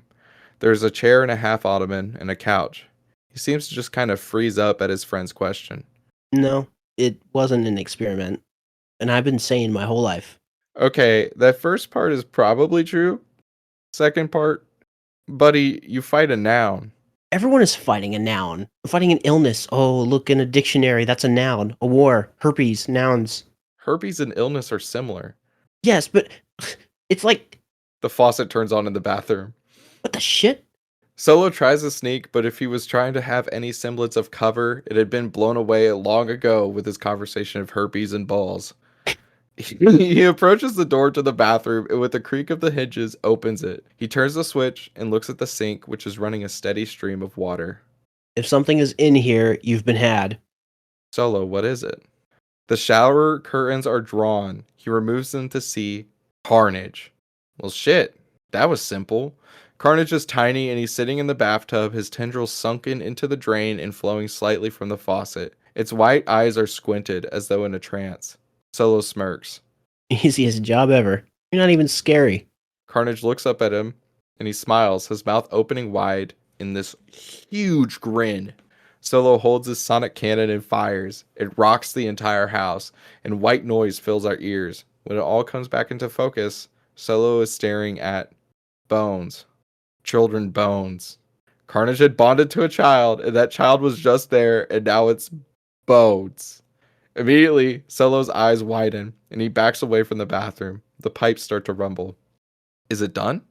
There's a chair and a half ottoman and a couch. He seems to just kind of freeze up at his friend's question. No, it wasn't an experiment. And I've been sane my whole life. Okay, that first part is probably true. Second part, buddy, you fight a noun. Everyone is fighting a noun. Fighting an illness. Oh, look in a dictionary. That's a noun. A war. Herpes. Nouns. Herpes and illness are similar. Yes, but it's like... The faucet turns on in the bathroom. What the shit? Solo tries to sneak, but if he was trying to have any semblance of cover, it had been blown away long ago with his conversation of herpes and balls. He approaches the door to the bathroom and with the creak of the hinges opens it. He turns the switch and looks at the sink, which is running a steady stream of water. If something is in here, you've been had. Solo, what is it? The shower curtains are drawn. He removes them to see Carnage. Well, shit. That was simple. Carnage is tiny and he's sitting in the bathtub, his tendrils sunken into the drain and flowing slightly from the faucet. Its white eyes are squinted as though in a trance. Solo smirks. Easiest job ever. You're not even scary. Carnage looks up at him and he smiles, his mouth opening wide in this huge grin. Solo holds his sonic cannon and fires. It rocks the entire house, and white noise fills our ears. When it all comes back into focus, Solo is staring at bones. Children bones. Carnage had bonded to a child, and that child was just there, and now it's bones. Immediately, Solo's eyes widen, and he backs away from the bathroom. The pipes start to rumble. Is it done?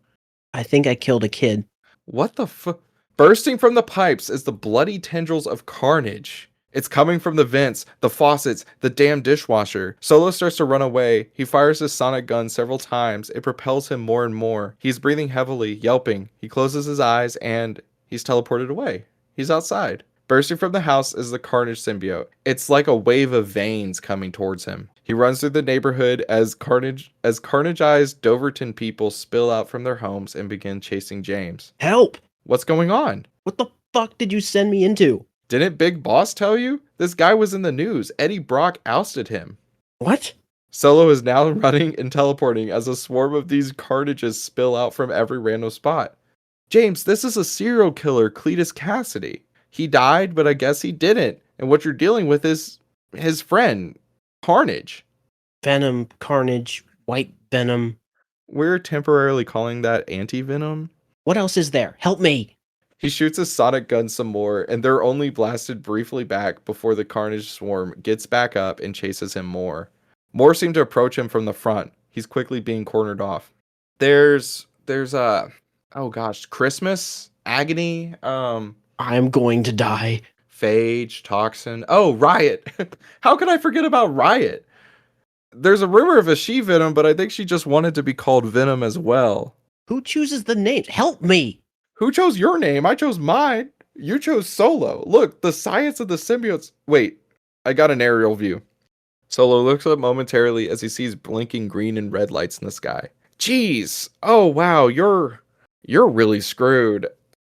I think I killed a kid. What the fuck? Bursting from the pipes is the bloody tendrils of carnage. It's coming from the vents, the faucets, the damn dishwasher. Solo starts to run away. He fires his sonic gun several times. It propels him more and more. He's breathing heavily, yelping. He closes his eyes and he's teleported away. He's outside. Bursting from the house is the Carnage symbiote. It's like a wave of veins coming towards him. He runs through the neighborhood as carnageized Doverton people spill out from their homes and begin chasing James. Help! What's going on? What the fuck did you send me into? Didn't Big Boss tell you? This guy was in the news. Eddie Brock ousted him. What? Solo is now running and teleporting as a swarm of these carnages spill out from every random spot. James, this is a serial killer, Cletus Cassidy. He died, but I guess he didn't. And what you're dealing with is his friend, Carnage. Venom, Carnage, White Venom. We're temporarily calling that anti-venom. What else is there? Help me! He shoots his sonic gun some more, and they're only blasted briefly back before the Carnage swarm gets back up and chases him more. More seem to approach him from the front. He's quickly being cornered off. There's Christmas, Agony, I'm going to die. Phage, Toxin. Oh, Riot. How could I forget about Riot? There's a rumor of a she-Venom, but I think she just wanted to be called Venom as well. Who chooses the names? Help me! Who chose your name? I chose mine. You chose Solo. Look, the science of the symbiotes. Wait, I got an aerial view. Solo looks up momentarily as he sees blinking green and red lights in the sky. Jeez. Oh, wow. You're really screwed.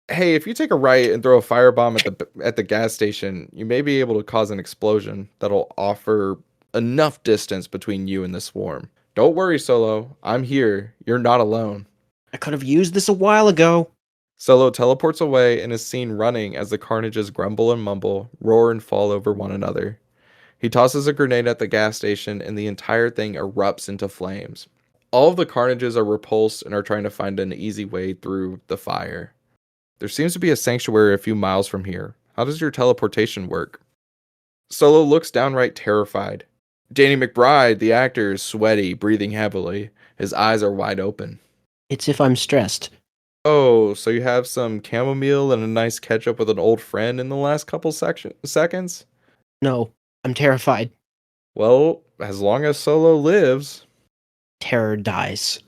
Hey, if you take a right and throw a firebomb at the gas station, you may be able to cause an explosion that'll offer enough distance between you and the swarm. Don't worry, Solo. I'm here. You're not alone. I could have used this a while ago. Solo teleports away and is seen running as the Carnages grumble and mumble, roar and fall over one another. He tosses a grenade at the gas station and the entire thing erupts into flames. All of the Carnages are repulsed and are trying to find an easy way through the fire. There seems to be a sanctuary a few miles from here. How does your teleportation work? Solo looks downright terrified. Danny McBride, the actor, is sweaty, breathing heavily. His eyes are wide open. It's if I'm stressed. Oh, so you have some chamomile and a nice catch-up with an old friend in the last couple seconds? No, I'm terrified. Well, as long as Solo lives, Terror dies.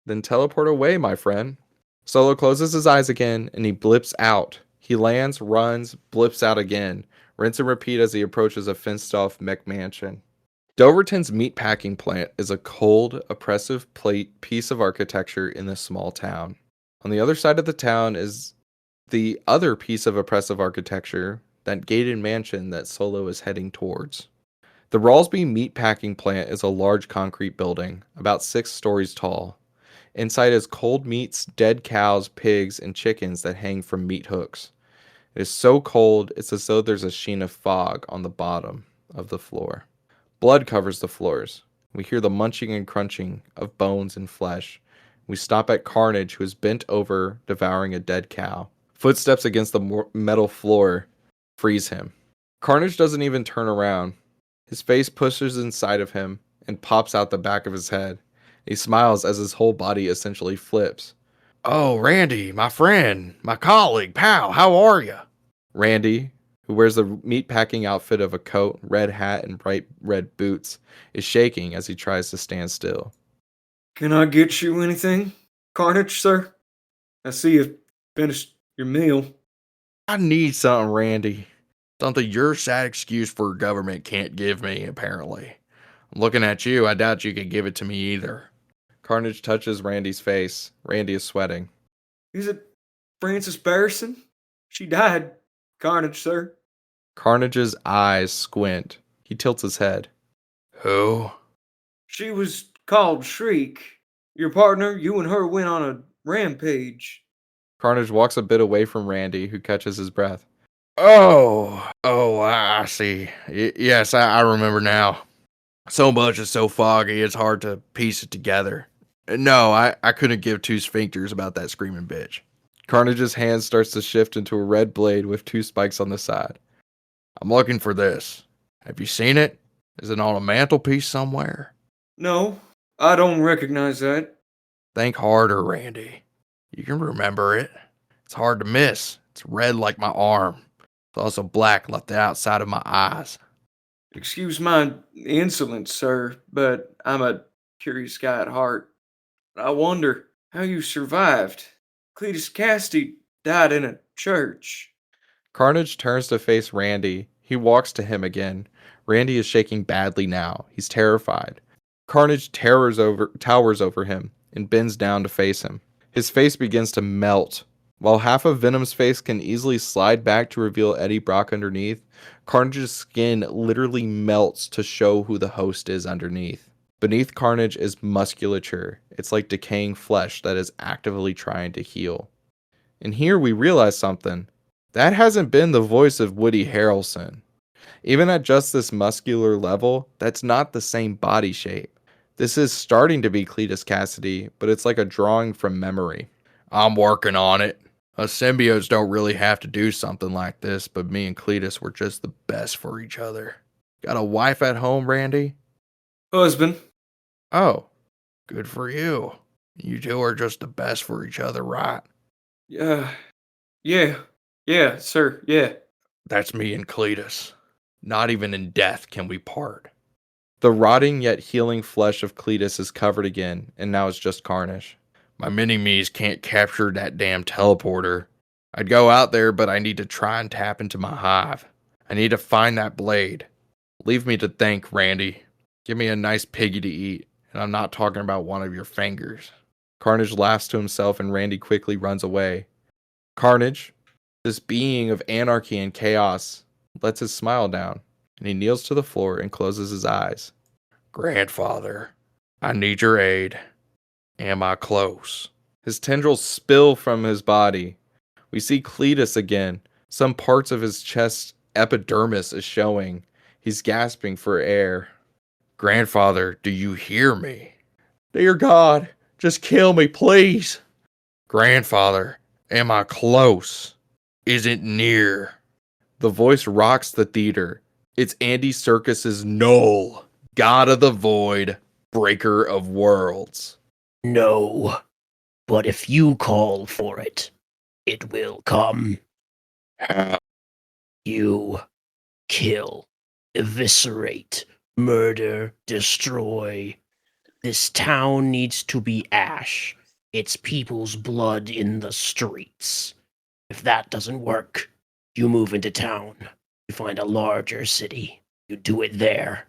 then teleport away, my friend. Solo closes his eyes again, and he blips out. He lands, runs, blips out again. Rinse and repeat as he approaches a fenced-off mech mansion. Doverton's meatpacking plant is a cold, oppressive piece of architecture in this small town. On the other side of the town is the other piece of oppressive architecture, that gated mansion that Solo is heading towards. The Rawlsby meatpacking plant is a large concrete building, about 6 stories tall. Inside is cold meats, dead cows, pigs, and chickens that hang from meat hooks. It is so cold, it's as though there's a sheen of fog on the bottom of the floor. Blood covers the floors. We hear the munching and crunching of bones and flesh. We stop at Carnage, who is bent over, devouring a dead cow. Footsteps against the metal floor freeze him. Carnage doesn't even turn around. His face pushes inside of him and pops out the back of his head. He smiles as his whole body essentially flips. Oh, Randy, my friend, my colleague, pal, how are you? Randy, who wears the meatpacking outfit of a coat, red hat, and bright red boots, is shaking as he tries to stand still. Can I get you anything, Carnage, sir? I see you finished your meal. I need something, Randy. Something your sad excuse for government can't give me, apparently. I'm looking at you, I doubt you could give it to me either. Carnage touches Randy's face. Randy is sweating. Is it Frances Barrison? She died, Carnage, sir. Carnage's eyes squint. He tilts his head. Who? She was called Shriek. Your partner, you and her went on a rampage. Carnage walks a bit away from Randy, who catches his breath. Oh, I see. Yes, I remember now. So much is so foggy, it's hard to piece it together. No, I couldn't give two sphincters about that screaming bitch. Carnage's hand starts to shift into a red blade with two spikes on the side. I'm looking for this. Have you seen it? Is it on a mantelpiece somewhere? No, I don't recognize that. Think harder, Randy. You can remember it. It's hard to miss. It's red like my arm. It's also black like the outside of my eyes. Excuse my insolence, sir, but I'm a curious guy at heart. I wonder how you survived. Cletus Cassidy died in a church. Carnage turns to face Randy. He walks to him again. Randy is shaking badly now. He's terrified. Carnage towers over him and bends down to face him. His face begins to melt. While half of Venom's face can easily slide back to reveal Eddie Brock underneath, Carnage's skin literally melts to show who the host is underneath. Beneath Carnage is musculature. It's like decaying flesh that is actively trying to heal. And here we realize something. That hasn't been the voice of Woody Harrelson. Even at just this muscular level, that's not the same body shape. This is starting to be Cletus Cassidy, but it's like a drawing from memory. I'm working on it. Us symbiotes don't really have to do something like this, but me and Cletus were just the best for each other. Got a wife at home, Randy? Husband. Oh, good for you. You two are just the best for each other, right? Yeah, sir, yeah. That's me and Cletus. Not even in death can we part. The rotting yet healing flesh of Cletus is covered again, and now it's just Carnage. My mini-me's can't capture that damn teleporter. I'd go out there, but I need to try and tap into my hive. I need to find that blade. Leave me to think, Randy. Give me a nice piggy to eat, and I'm not talking about one of your fingers. Carnage laughs to himself, and Randy quickly runs away. Carnage, this being of anarchy and chaos, lets his smile down, and he kneels to the floor and closes his eyes. Grandfather, I need your aid. Am I close? His tendrils spill from his body. We see Cletus again. Some parts of his chest epidermis is showing. He's gasping for air. Grandfather, do you hear me? Dear God, just kill me, please. Grandfather, am I close? Is it near? The voice rocks the theater. It's Andy Serkis's Null, God of the Void, Breaker of Worlds. No, but if you call for it, it will come. You kill, eviscerate, murder, destroy. This town needs to be ash. Its people's blood in the streets. If that doesn't work, you move into town. You find a larger city. You do it there.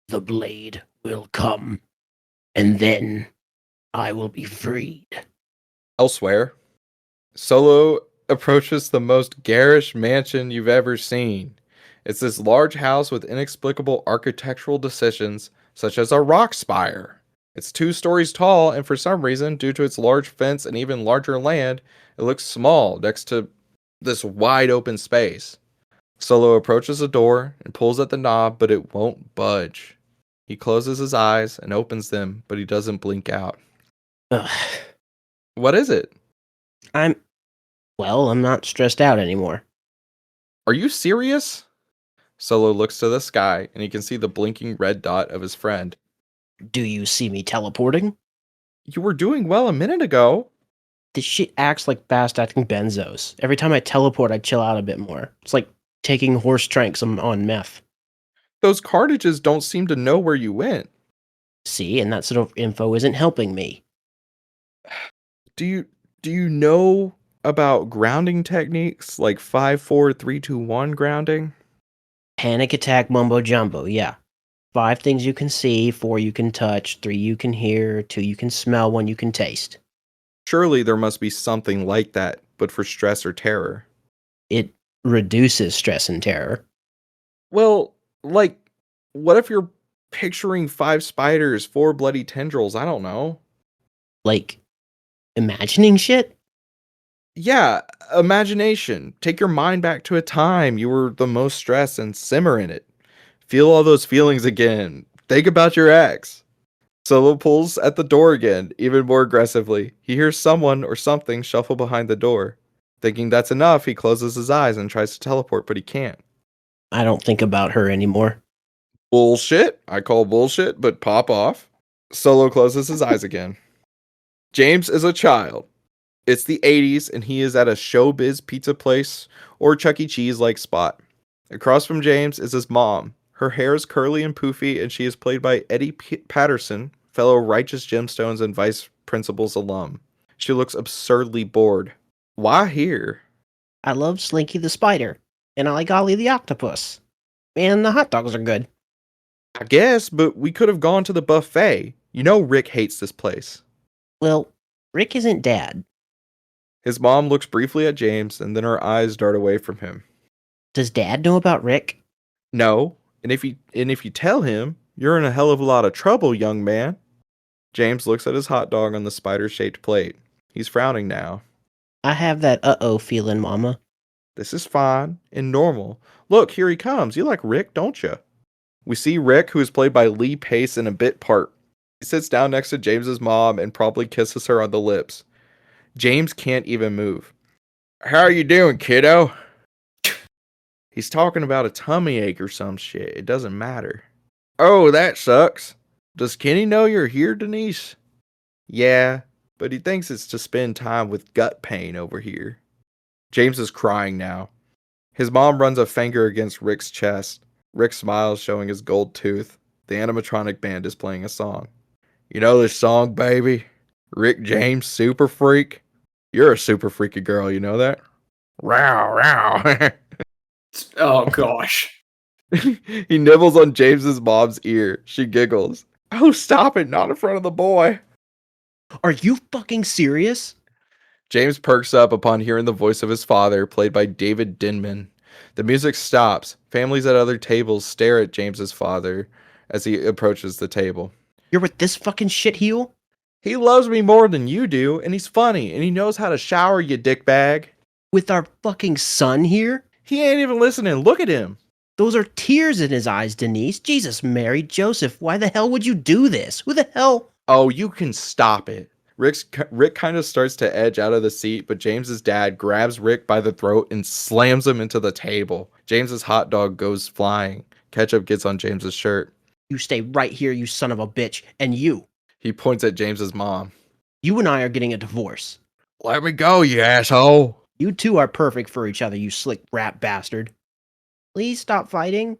The blade will come. And then I will be freed. Elsewhere, Solo approaches the most garish mansion you've ever seen. It's this large house with inexplicable architectural decisions, such as a rock spire. It's 2 stories tall, and for some reason, due to its large fence and even larger land, it looks small next to this wide open space. Solo approaches the door and pulls at the knob, but it won't budge. He closes his eyes and opens them, but he doesn't blink out. Ugh. What is it? I'm not stressed out anymore. Are you serious? Solo looks to the sky, and he can see the blinking red dot of his friend. Do you see me teleporting? You were doing well a minute ago. This shit acts like fast-acting benzos. Every time I teleport, I chill out a bit more. It's like taking horse tranks on meth. Those cartages don't seem to know where you went. See, and that sort of info isn't helping me. Do you know about grounding techniques like 5-4-3-2-1 grounding? Panic attack mumbo jumbo, yeah. 5 things you can see, 4 you can touch, 3 you can hear, 2 you can smell, 1 you can taste. Surely there must be something like that, but for stress or terror. It reduces stress and terror. Well, like, what if you're picturing 5 spiders, 4 bloody tendrils? I don't know. Like, imagining shit? Yeah, imagination. Take your mind back to a time you were the most stressed and simmer in it. Feel all those feelings again. Think about your ex. Solo pulls at the door again, even more aggressively. He hears someone or something shuffle behind the door. Thinking that's enough, he closes his eyes and tries to teleport, but he can't. I don't think about her anymore. Bullshit. I call bullshit, but pop off. Solo closes his eyes again. James is a child. It's the 80s, and he is at a showbiz pizza place or Chuck E. Cheese-like spot. Across from James is his mom. Her hair is curly and poofy, and she is played by Eddie Patterson, fellow Righteous Gemstones and Vice Principal's alum. She looks absurdly bored. Why here? I love Slinky the spider, and I like Ollie the octopus. And the hot dogs are good. I guess, but we could have gone to the buffet. You know Rick hates this place. Well, Rick isn't Dad. His mom looks briefly at James, and then her eyes dart away from him. Does Dad know about Rick? No, and if you tell him, you're in a hell of a lot of trouble, young man. James looks at his hot dog on the spider-shaped plate. He's frowning now. I have that uh-oh feeling, Mama. This is fine and normal. Look, here he comes. You like Rick, don't you? We see Rick, who is played by Lee Pace in a bit part. He sits down next to James's mom and probably kisses her on the lips. James can't even move. How are you doing, kiddo? He's talking about a tummy ache or some shit. It doesn't matter. Oh, that sucks. Does Kenny know you're here, Denise? Yeah, but he thinks it's to spend time with gut pain over here. James is crying now. His mom runs a finger against Rick's chest. Rick smiles, showing his gold tooth. The animatronic band is playing a song. You know this song, baby? Rick James, Super Freak? You're a super freaky girl, you know that? Row, row. Oh, gosh. He nibbles on James's mom's ear. She giggles. Oh, stop it, not in front of the boy. Are you fucking serious? James perks up upon hearing the voice of his father, played by David Dinman. The music stops. Families at other tables stare at James's father as he approaches the table. You're with this fucking shitheel? He loves me more than you do, and he's funny, and he knows how to shower, you dickbag. With our fucking son here? He ain't even listening. Look at him. Those are tears in his eyes, Denise. Jesus, Mary, Joseph, why the hell would you do this? Who the hell? Oh, you can stop it. Rick kind of starts to edge out of the seat, but James's dad grabs Rick by the throat and slams him into the table. James's hot dog goes flying. Ketchup gets on James's shirt. You stay right here, you son of a bitch. And you. He points at James's mom. You and I are getting a divorce. Let me go, you asshole. You two are perfect for each other, you slick rat bastard. Please stop fighting.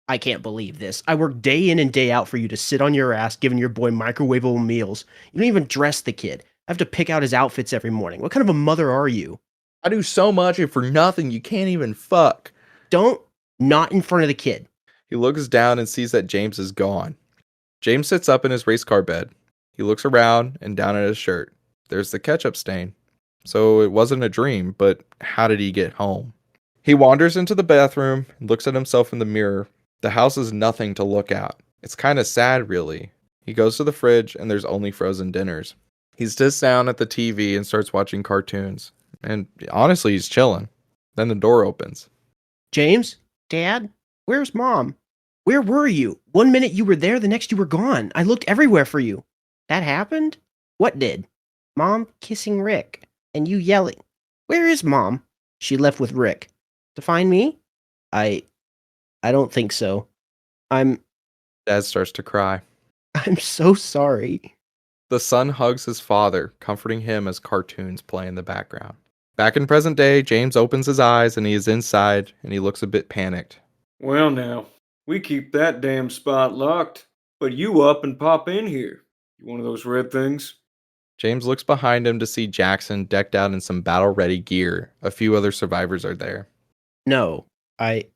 I can't believe this. I work day in and day out for you to sit on your ass giving your boy microwavable meals. You don't even dress the kid. I have to pick out his outfits every morning. What kind of a mother are you? I do so much and for nothing you can't even fuck. Don't. Not in front of the kid. He looks down and sees that James is gone. James sits up in his race car bed. He looks around and down at his shirt. There's the ketchup stain. So it wasn't a dream, but how did he get home? He wanders into the bathroom and looks at himself in the mirror. The house is nothing to look at. It's kind of sad, really. He goes to the fridge and there's only frozen dinners. He sits down at the TV and starts watching cartoons. And honestly, he's chilling. Then the door opens. James? Dad? Where's Mom? Where were you? 1 minute you were there, the next you were gone. I looked everywhere for you. That happened? What did? Mom kissing Rick. And you yelling. Where is Mom? She left with Rick. To find me? I don't think so. Dad starts to cry. I'm so sorry. The son hugs his father, comforting him as cartoons play in the background. Back in present day, James opens his eyes and he is inside and he looks a bit panicked. Well now, we keep that damn spot locked, but you up and pop in here. You one of those red things? James looks behind him to see Jackson decked out in some battle-ready gear. A few other survivors are there. No, I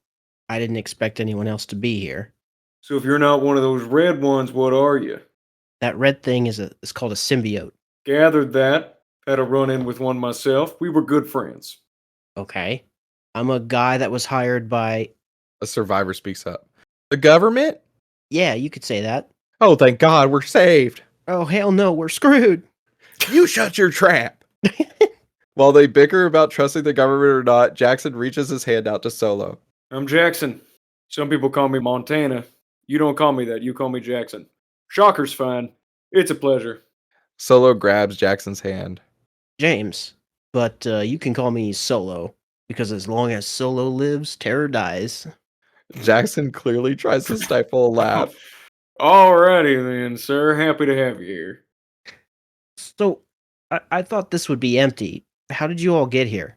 didn't expect anyone else to be here. So if you're not one of those red ones, what are you? That red thing is called a symbiote. Gathered that. Had a run-in with one myself. We were good friends. Okay. I'm a guy that was hired by... A survivor speaks up. The government? Yeah, you could say that. Oh, thank God, we're saved. Oh, hell no, we're screwed. You shut your trap. While they bicker about trusting the government or not, Jackson reaches his hand out to Solo. I'm Jackson. Some people call me Montana. You don't call me that. You call me Jackson. Shocker's fine. It's a pleasure. Solo grabs Jackson's hand. James, but you can call me Solo, because as long as Solo lives, terror dies. Jackson clearly tries to stifle a laugh. Alrighty then, sir. Happy to have you here. So, I thought this would be empty. How did you all get here?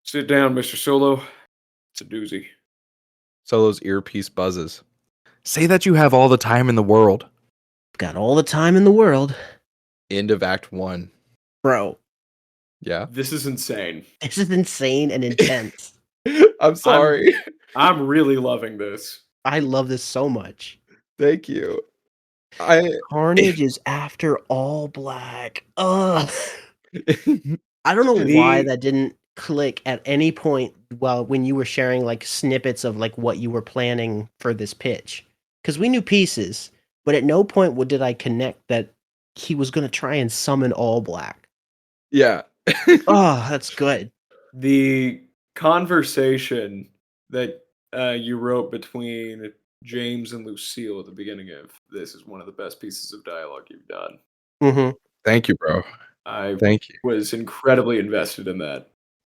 Sit down, Mr. Solo. It's a doozy. Solo's earpiece buzzes. Say that you have all the time in the world. Got all the time in the world. End of Act 1. Bro, Yeah. This is insane. this is insane and intense. I'm sorry. I'm really loving this. I love this so much. Thank you. Carnage is after all black. Ugh. I don't know why that didn't click at any point when you were sharing like snippets of like what you were planning for this pitch. Because we knew pieces, but at no point did I connect that he was going to try and summon all black. Yeah. Oh, that's good. The conversation that you wrote between James and Lucille at the beginning of this is one of the best pieces of dialogue you've done. Mm-hmm. Thank you, bro. Thank you. Was incredibly invested in that.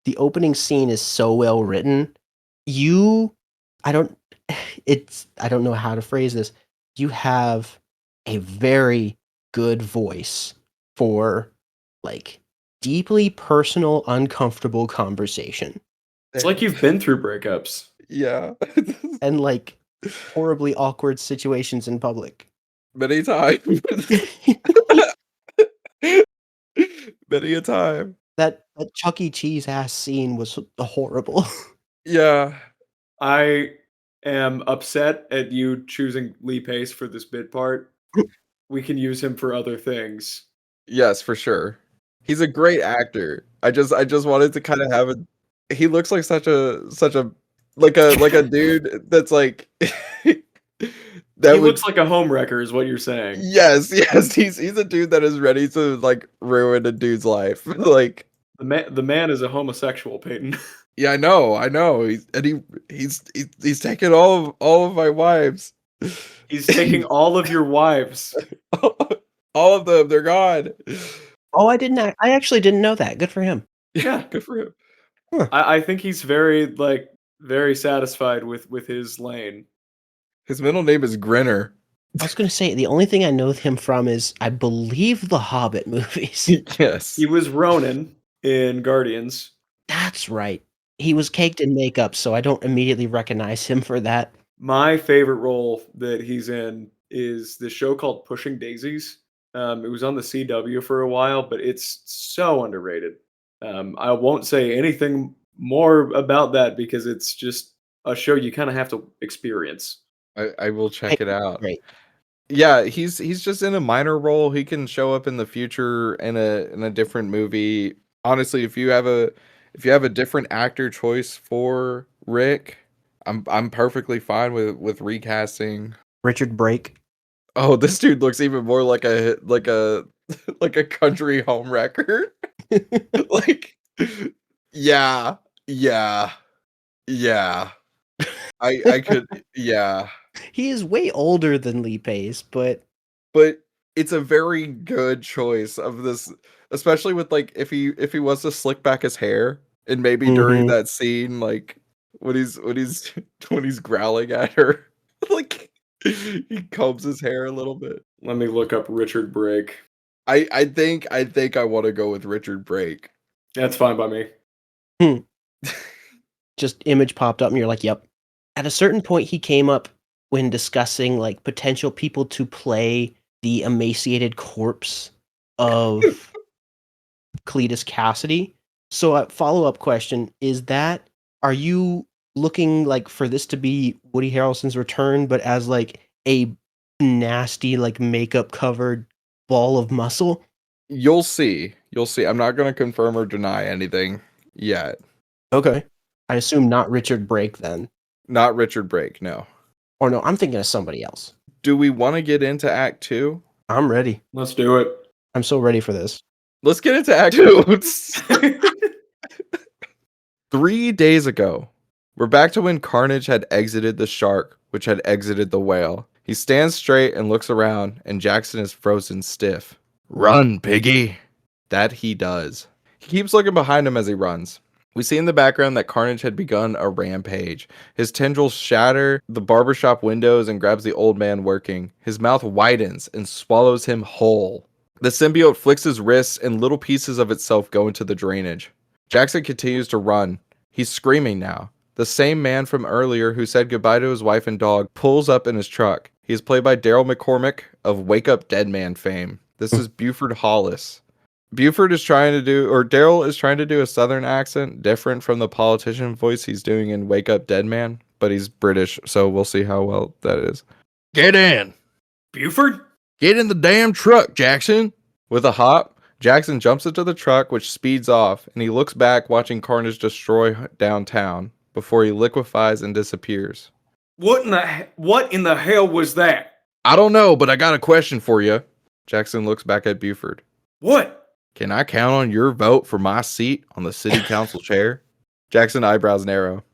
The opening scene is so well written. I don't know how to phrase this. You have a very good voice for like deeply personal, uncomfortable conversation. It's like you've been through breakups. Yeah. And like horribly awkward situations in public. Many times. Many a time. That Chuck E. Cheese ass scene was horrible. Yeah. I am upset at you choosing Lee Pace for this bit part. We can use him for other things. Yes, for sure. He's a great actor. I just wanted to kind of have a. He looks like such a like a dude that's like. He looks like a homewrecker, is what you're saying. Yes, he's a dude that is ready to like ruin a dude's life. Like the man is a homosexual, Peyton. yeah, I know. He's taking all of my wives. He's taking all of your wives. All of them, they're gone. Oh, I actually didn't know that. Good for him. Yeah, good for him. Huh. I think he's very satisfied with his lane. His middle name is Grinner. I was going to say, the only thing I know him from is, I believe, the Hobbit movies. Yes. He was Ronan in Guardians. That's right. He was caked in makeup, so I don't immediately recognize him for that. My favorite role that he's in is the show called Pushing Daisies. It was on the CW for a while, but it's so underrated. I won't say anything more about that because it's just a show you kind of have to experience. I will check it out. Great. Yeah, he's just in a minor role. He can show up in the future in a different movie. Honestly, if you have a different actor choice for Rick, I'm perfectly fine with recasting Richard Brake. Oh, this dude looks even more like a like a country home wrecker. Like yeah. I could yeah. He is way older than Lee Pace, but it's a very good choice of this, especially with like if he was to slick back his hair and maybe during that scene, like when he's growling at her, like he combs his hair a little bit. Let me look up Richard Brake. I think I want to go with Richard Brake. That's fine by me. Just image popped up and you're like, yep. At a certain point, he came up when discussing like potential people to play the emaciated corpse of Cletus Cassidy. So a follow-up question is that, are you looking like for this to be Woody Harrelson's return, but as like a nasty, like makeup covered ball of muscle? You'll see. I'm not going to confirm or deny anything yet. Okay. I assume not Richard Brake then. Not Richard Brake, no. Or no, I'm thinking of somebody else. Do we want to get into Act 2? I'm ready. Let's do it. I'm so ready for this. Let's get into Act 2. 3 days ago, we're back to when Carnage had exited the shark, which had exited the whale. He stands straight and looks around, and Jackson is frozen stiff. Run, piggy! That he does. He keeps looking behind him as he runs. We see in the background that Carnage had begun a rampage. His tendrils shatter the barbershop windows and grabs the old man working. His mouth widens and swallows him whole. The symbiote flicks his wrists and little pieces of itself go into the drainage. Jackson continues to run. He's screaming now. The same man from earlier who said goodbye to his wife and dog pulls up in his truck. He is played by Daryl McCormick of Wake Up Dead Man fame. This is Buford Hollis. Daryl is trying to do a southern accent different from the politician voice he's doing in Wake Up Dead Man, but he's British, so we'll see how well that is. Get in! Buford? Get in the damn truck, Jackson! With a hop, Jackson jumps into the truck, which speeds off, and he looks back watching Carnage destroy downtown before he liquefies and disappears. What in the hell was that? I don't know, but I got a question for you. Jackson looks back at Buford. What? Can I count on your vote for my seat on the city council chair? Jackson eyebrows narrow.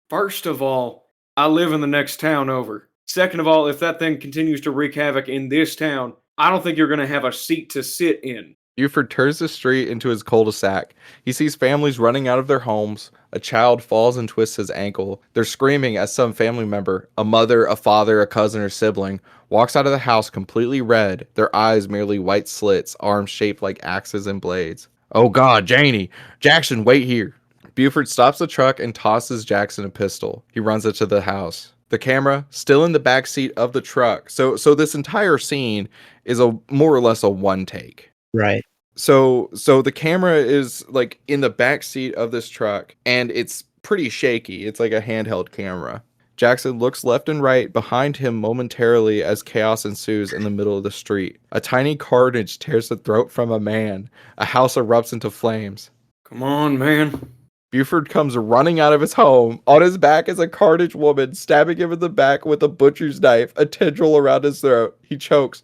First of all, I live in the next town over. Second of all, if that thing continues to wreak havoc in this town, I don't think you're going to have a seat to sit in. Buford turns the street into his cul-de-sac. He sees families running out of their homes. A child falls and twists his ankle. They're screaming as some family member, a mother, a father, a cousin, or sibling, walks out of the house completely red, their eyes merely white slits, arms shaped like axes and blades. Oh God, Janie! Jackson, wait here! Buford stops the truck and tosses Jackson a pistol. He runs into the house. The camera, still in the back seat of the truck. So this entire scene is more or less a one take. Right. So the camera is like in the back seat of this truck, and it's pretty shaky. It's like a handheld camera. Jackson looks left and right behind him momentarily as chaos ensues in the middle of the street. A tiny carnage tears the throat from a man. A house erupts into flames. Come on, man. Buford comes running out of his home. On his back is a carnage woman, stabbing him in the back with a butcher's knife, a tendril around his throat. He chokes.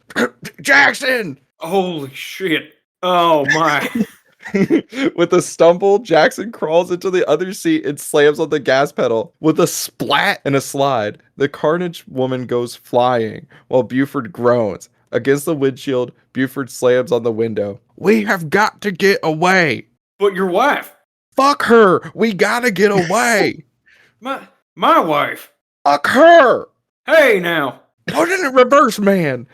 Jackson! Holy shit. Oh, my. With a stumble, Jackson crawls into the other seat and slams on the gas pedal. With a splat and a slide, the carnage woman goes flying while Buford groans. Against the windshield, Buford slams on the window. We have got to get away. But your wife. Fuck her. We gotta get away. My wife. Fuck her. Hey, now. Put it in reverse, man.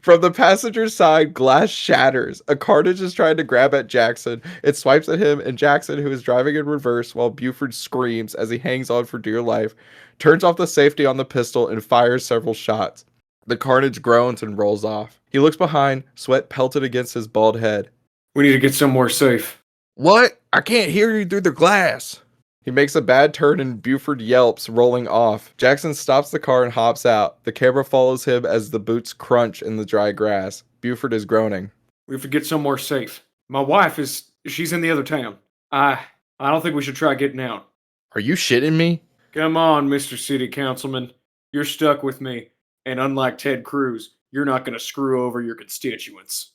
From the passenger's side, glass shatters. A carnage is trying to grab at Jackson. It swipes at him, and Jackson, who is driving in reverse while Buford screams as he hangs on for dear life, turns off the safety on the pistol and fires several shots. The carnage groans and rolls off. He looks behind, sweat pelted against his bald head. We need to get somewhere safe. What? I can't hear you through the glass. He makes a bad turn and Buford yelps, rolling off. Jackson stops the car and hops out. The camera follows him as the boots crunch in the dry grass. Buford is groaning. We have to get somewhere safe. My wife she's in the other town. I don't think we should try getting out. Are you shitting me? Come on, Mr. City Councilman. You're stuck with me. And unlike Ted Cruz, you're not going to screw over your constituents.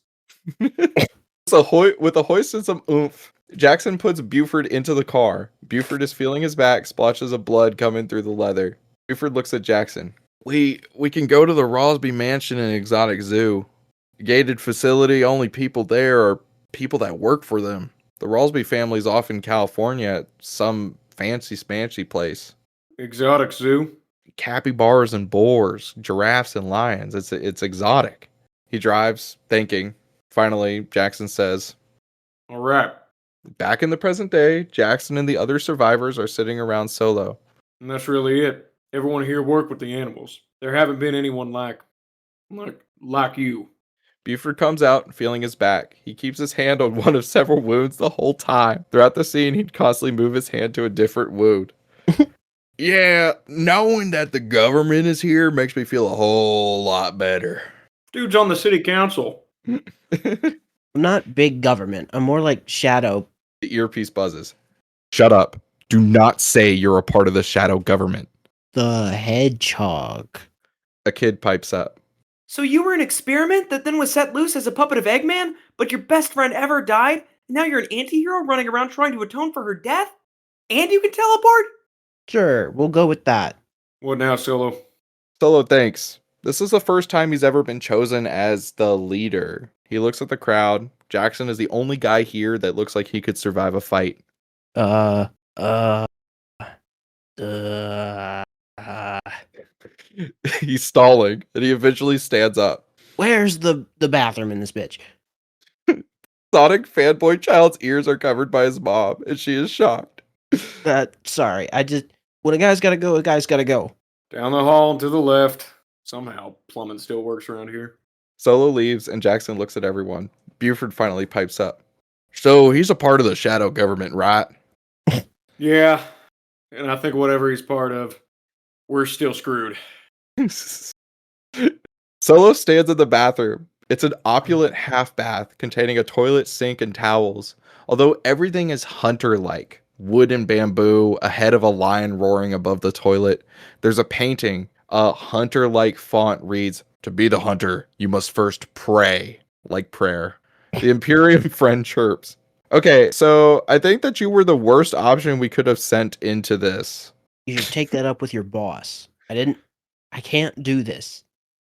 So with a hoist and some oomph, Jackson puts Buford into the car. Buford is feeling his back, splotches of blood coming through the leather. Buford looks at Jackson. We can go to the Rosby Mansion and Exotic Zoo. Gated facility, only people there are people that work for them. The Rosby family's off in California at some fancy spancy place. Exotic Zoo? Capybaras and boars, giraffes and lions. It's exotic. He drives, thinking. Finally, Jackson says, All right. Back in the present day, Jackson and the other survivors are sitting around Solo. And that's really it. Everyone here worked with the animals. There haven't been anyone like you. Buford comes out, feeling his back. He keeps his hand on one of several wounds the whole time. Throughout the scene, he'd constantly move his hand to a different wound. Yeah, knowing that the government is here makes me feel a whole lot better. Dude's on the city council. I'm not big government. I'm more like shadow. The earpiece buzzes. Shut up. Do not say you're a part of the shadow government. The hedgehog. A kid pipes up. So you were an experiment that then was set loose as a puppet of Eggman, but your best friend ever died, and now you're an anti-hero running around trying to atone for her death? And you can teleport? Sure, we'll go with that. What now, Solo? Solo thanks. This is the first time he's ever been chosen as the leader. He looks at the crowd. Jackson is the only guy here that looks like he could survive a fight. Uh, uh, uh, uh, He's stalling, and he eventually stands up. where's the bathroom in this bitch? Sonic fanboy child's ears are covered by his mom, and she is shocked. Sorry, when a guy's gotta go, a guy's gotta go. Down the hall and to the left. Somehow, plumbing still works around here. Solo leaves, and Jackson looks at everyone. Buford finally pipes up. So he's a part of the shadow government, right? Yeah, and I think whatever he's part of, we're still screwed. Solo stands in the bathroom. It's an opulent half bath containing a toilet, sink, and towels. Although everything is hunter-like. Wood and bamboo, a head of a lion roaring above the toilet. There's a painting. A hunter-like font reads, "To be the hunter, you must first pray." Like prayer. The Imperium friend chirps. Okay, so I think that you were the worst option we could have sent into this. You should take that up with your boss. I can't do this.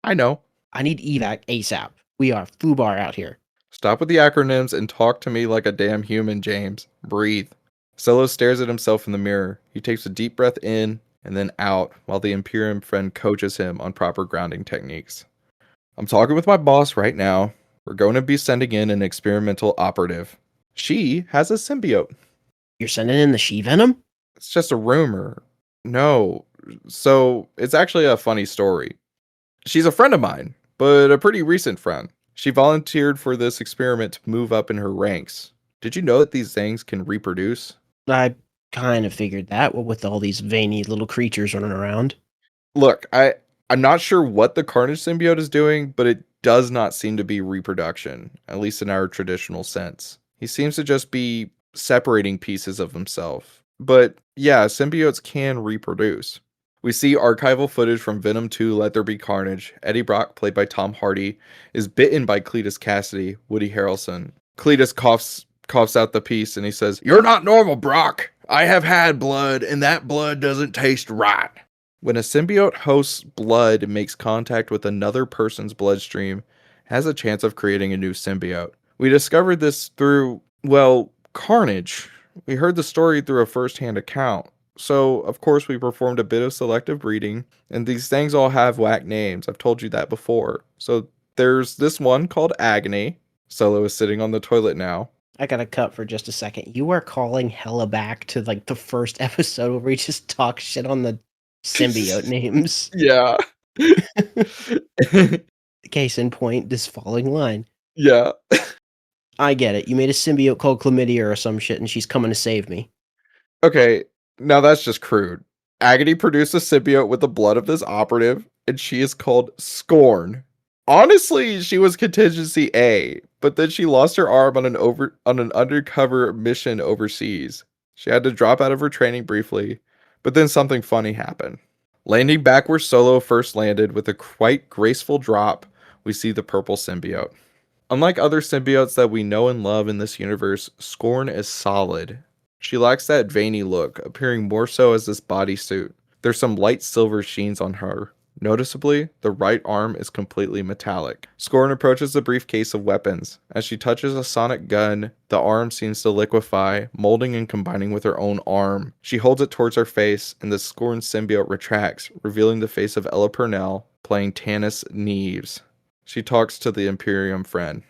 I know. I need evac ASAP. We are FUBAR out here. Stop with the acronyms and talk to me like a damn human, James. Breathe. Solo stares at himself in the mirror. He takes a deep breath in and then out while the Imperium friend coaches him on proper grounding techniques. I'm talking with my boss right now. We're going to be sending in an experimental operative. She has a symbiote. You're sending in the she-venom? It's just a rumor. No. So, it's actually a funny story. She's a friend of mine, but a pretty recent friend. She volunteered for this experiment to move up in her ranks. Did you know that these things can reproduce? I kind of figured that, with all these veiny little creatures running around. Look, I'm not sure what the Carnage symbiote is doing, but it does not seem to be reproduction, at least in our traditional sense. He seems to just be separating pieces of himself. But yeah, symbiotes can reproduce. We see archival footage from Venom 2 Let There Be Carnage. Eddie Brock, played by Tom Hardy, is bitten by Cletus Cassidy, Woody Harrelson. Cletus coughs out the piece and he says, "You're not normal, Brock. I have had blood, and that blood doesn't taste right." When a symbiote host's blood makes contact with another person's bloodstream, it has a chance of creating a new symbiote. We discovered this through, Carnage. We heard the story through a first-hand account. So, of course, we performed a bit of selective breeding, and these things all have whack names. I've told you that before. So, there's this one called Agony. Solo is sitting on the toilet now. I gotta cut for just a second. You are calling hella back to like the first episode where we just talk shit on the symbiote names. Yeah. Case in point, this following line. Yeah. I get it. You made a symbiote called Chlamydia or some shit, and she's coming to save me. Okay, now that's just crude. Agony produced a symbiote with the blood of this operative, and she is called Scorn. Honestly, she was contingency A, but then she lost her arm on an undercover mission overseas. She had to drop out of her training briefly, but then something funny happened. Landing back where Solo first landed with a quite graceful drop, we see the purple symbiote. Unlike other symbiotes that we know and love in this universe, Scorn is solid. She lacks that veiny look, appearing more so as this bodysuit. There's some light silver sheens on her. Noticeably, the right arm is completely metallic. Scorn approaches the briefcase of weapons. As she touches a sonic gun, the arm seems to liquefy, molding and combining with her own arm. She holds it towards her face, and the Scorn symbiote retracts, revealing the face of Ella Purnell, playing Tanis Neves. She talks to the Imperium friend.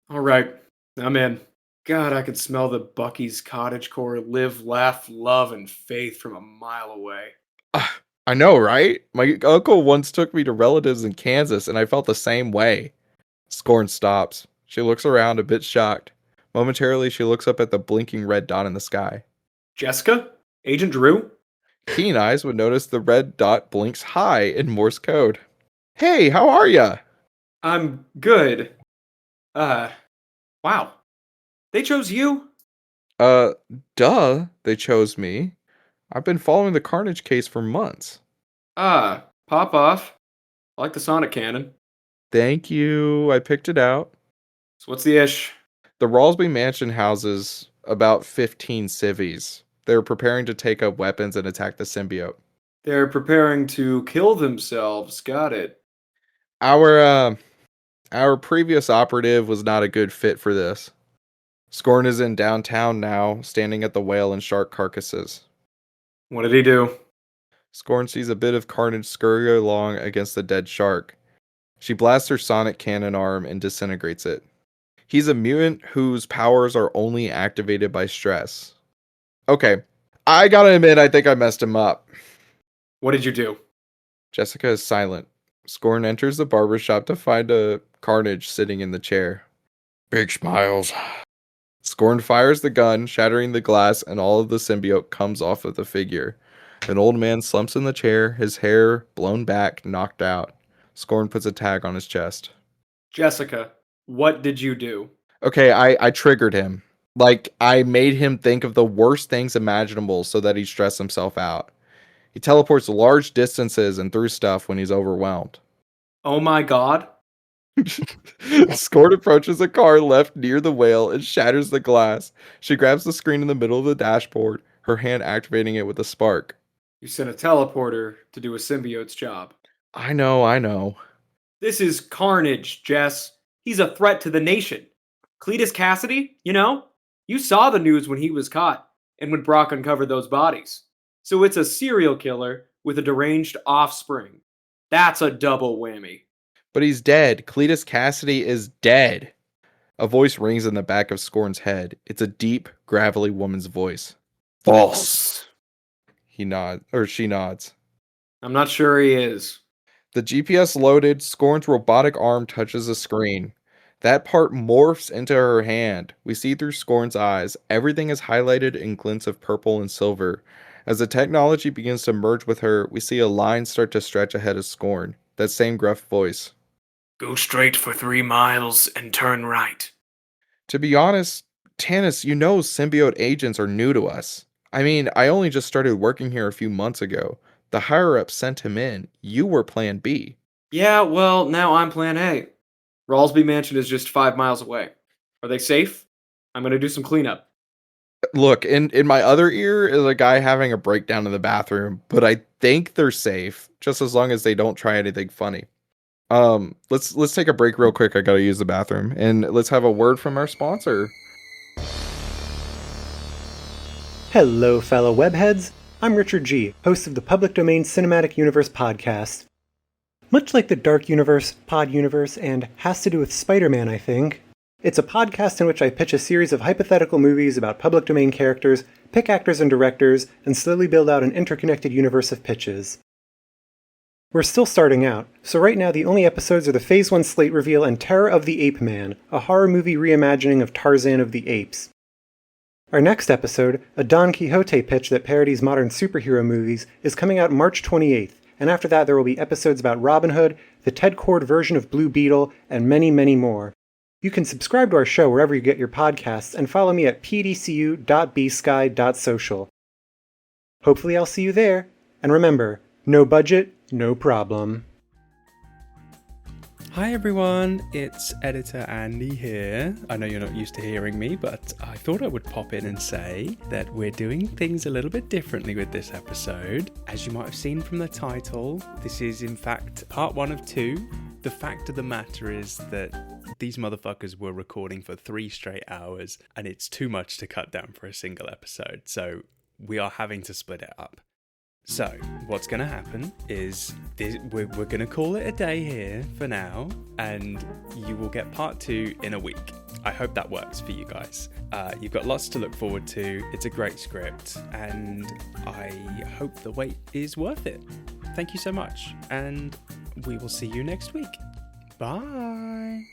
All right, I'm in. God, I could smell the Bucky's cottagecore live, laugh, love, and faith from a mile away. I know, right? My uncle once took me to relatives in Kansas, and I felt the same way. Scorn stops. She looks around, a bit shocked. Momentarily, she looks up at the blinking red dot in the sky. Jessica? Agent Drew? Keen eyes would notice the red dot blinks hi in Morse code. Hey, how are ya? I'm good. Wow. They chose you? Duh, they chose me. I've been following the Carnage case for months. Pop off. I like the sonic cannon. Thank you, I picked it out. So what's the ish? The Rawlsby Mansion houses about 15 civvies. They're preparing to take up weapons and attack the symbiote. They're preparing to kill themselves. Got it. Our previous operative was not a good fit for this. Scorn is in downtown now, standing at the whale and shark carcasses. What did he do? Scorn sees a bit of carnage scurry along against the dead shark. She blasts her sonic cannon arm and disintegrates it. He's a mutant whose powers are only activated by stress. Okay, I gotta admit, I think I messed him up. What did you do? Jessica is silent. Scorn enters the barbershop to find a Carnage sitting in the chair. Big smiles. Scorn fires the gun, shattering the glass, and all of the symbiote comes off of the figure. An old man slumps in the chair, his hair blown back, knocked out. Scorn puts a tag on his chest. Jessica, what did you do? Okay, I triggered him. Like, I made him think of the worst things imaginable so that he stressed himself out. He teleports large distances and through stuff when he's overwhelmed. Oh my god. Scorn approaches a car left near the whale and shatters the glass. She grabs the screen in the middle of the dashboard, her hand activating it with a spark. You sent a teleporter to do a symbiote's job. I know. This is Carnage, Jess. He's a threat to the nation. Cletus Cassidy, you saw the news when he was caught and when Brock uncovered those bodies. So it's a serial killer with a deranged offspring. That's a double whammy. But he's dead. Cletus Cassidy is dead. A voice rings in the back of Scorn's head. It's a deep, gravelly woman's voice. False. She nods. I'm not sure he is. The GPS loaded, Scorn's robotic arm touches the screen. That part morphs into her hand. We see through Scorn's eyes. Everything is highlighted in glints of purple and silver. As the technology begins to merge with her, we see a line start to stretch ahead of Scorn. That same gruff voice. Go straight for 3 miles and turn right. To be honest, Tannis, symbiote agents are new to us. I mean, I only just started working here a few months ago. The higher-ups sent him in. You were Plan B. Yeah, well, now I'm Plan A. Rawlsby Mansion is just 5 miles away. Are they safe? I'm going to do some cleanup. Look, in my other ear is a guy having a breakdown in the bathroom, but I think they're safe, just as long as they don't try anything funny. Let's take a break real quick. I gotta use the bathroom, and let's have a word from our sponsor. Hello, fellow webheads. I'm Richard G., host of the Public Domain Cinematic Universe podcast. Much like the Dark Universe, Pod Universe, and Has to Do with Spider-Man, I think, it's a podcast in which I pitch a series of hypothetical movies about public domain characters, pick actors and directors, and slowly build out an interconnected universe of pitches. We're still starting out, so right now the only episodes are the Phase 1 slate reveal and Terror of the Ape Man, a horror movie reimagining of Tarzan of the Apes. Our next episode, a Don Quixote pitch that parodies modern superhero movies, is coming out March 28th, and after that there will be episodes about Robin Hood, the Ted Cord version of Blue Beetle, and many, many more. You can subscribe to our show wherever you get your podcasts, and follow me at pdcu.bsky.social. Hopefully I'll see you there, and remember, no budget, no problem. Hi everyone, it's Editor Andy here. I know you're not used to hearing me, but I thought I would pop in and say that we're doing things a little bit differently with this episode. As you might have seen from the title, this is in fact part 1 of 2. The fact of the matter is that these motherfuckers were recording for 3 straight hours, and it's too much to cut down for a single episode, so we are having to split it up. So, what's going to happen is we're going to call it a day here for now, and you will get part 2 in a week. I hope that works for you guys. You've got lots to look forward to. It's a great script, and I hope the wait is worth it. Thank you so much, and we will see you next week. Bye!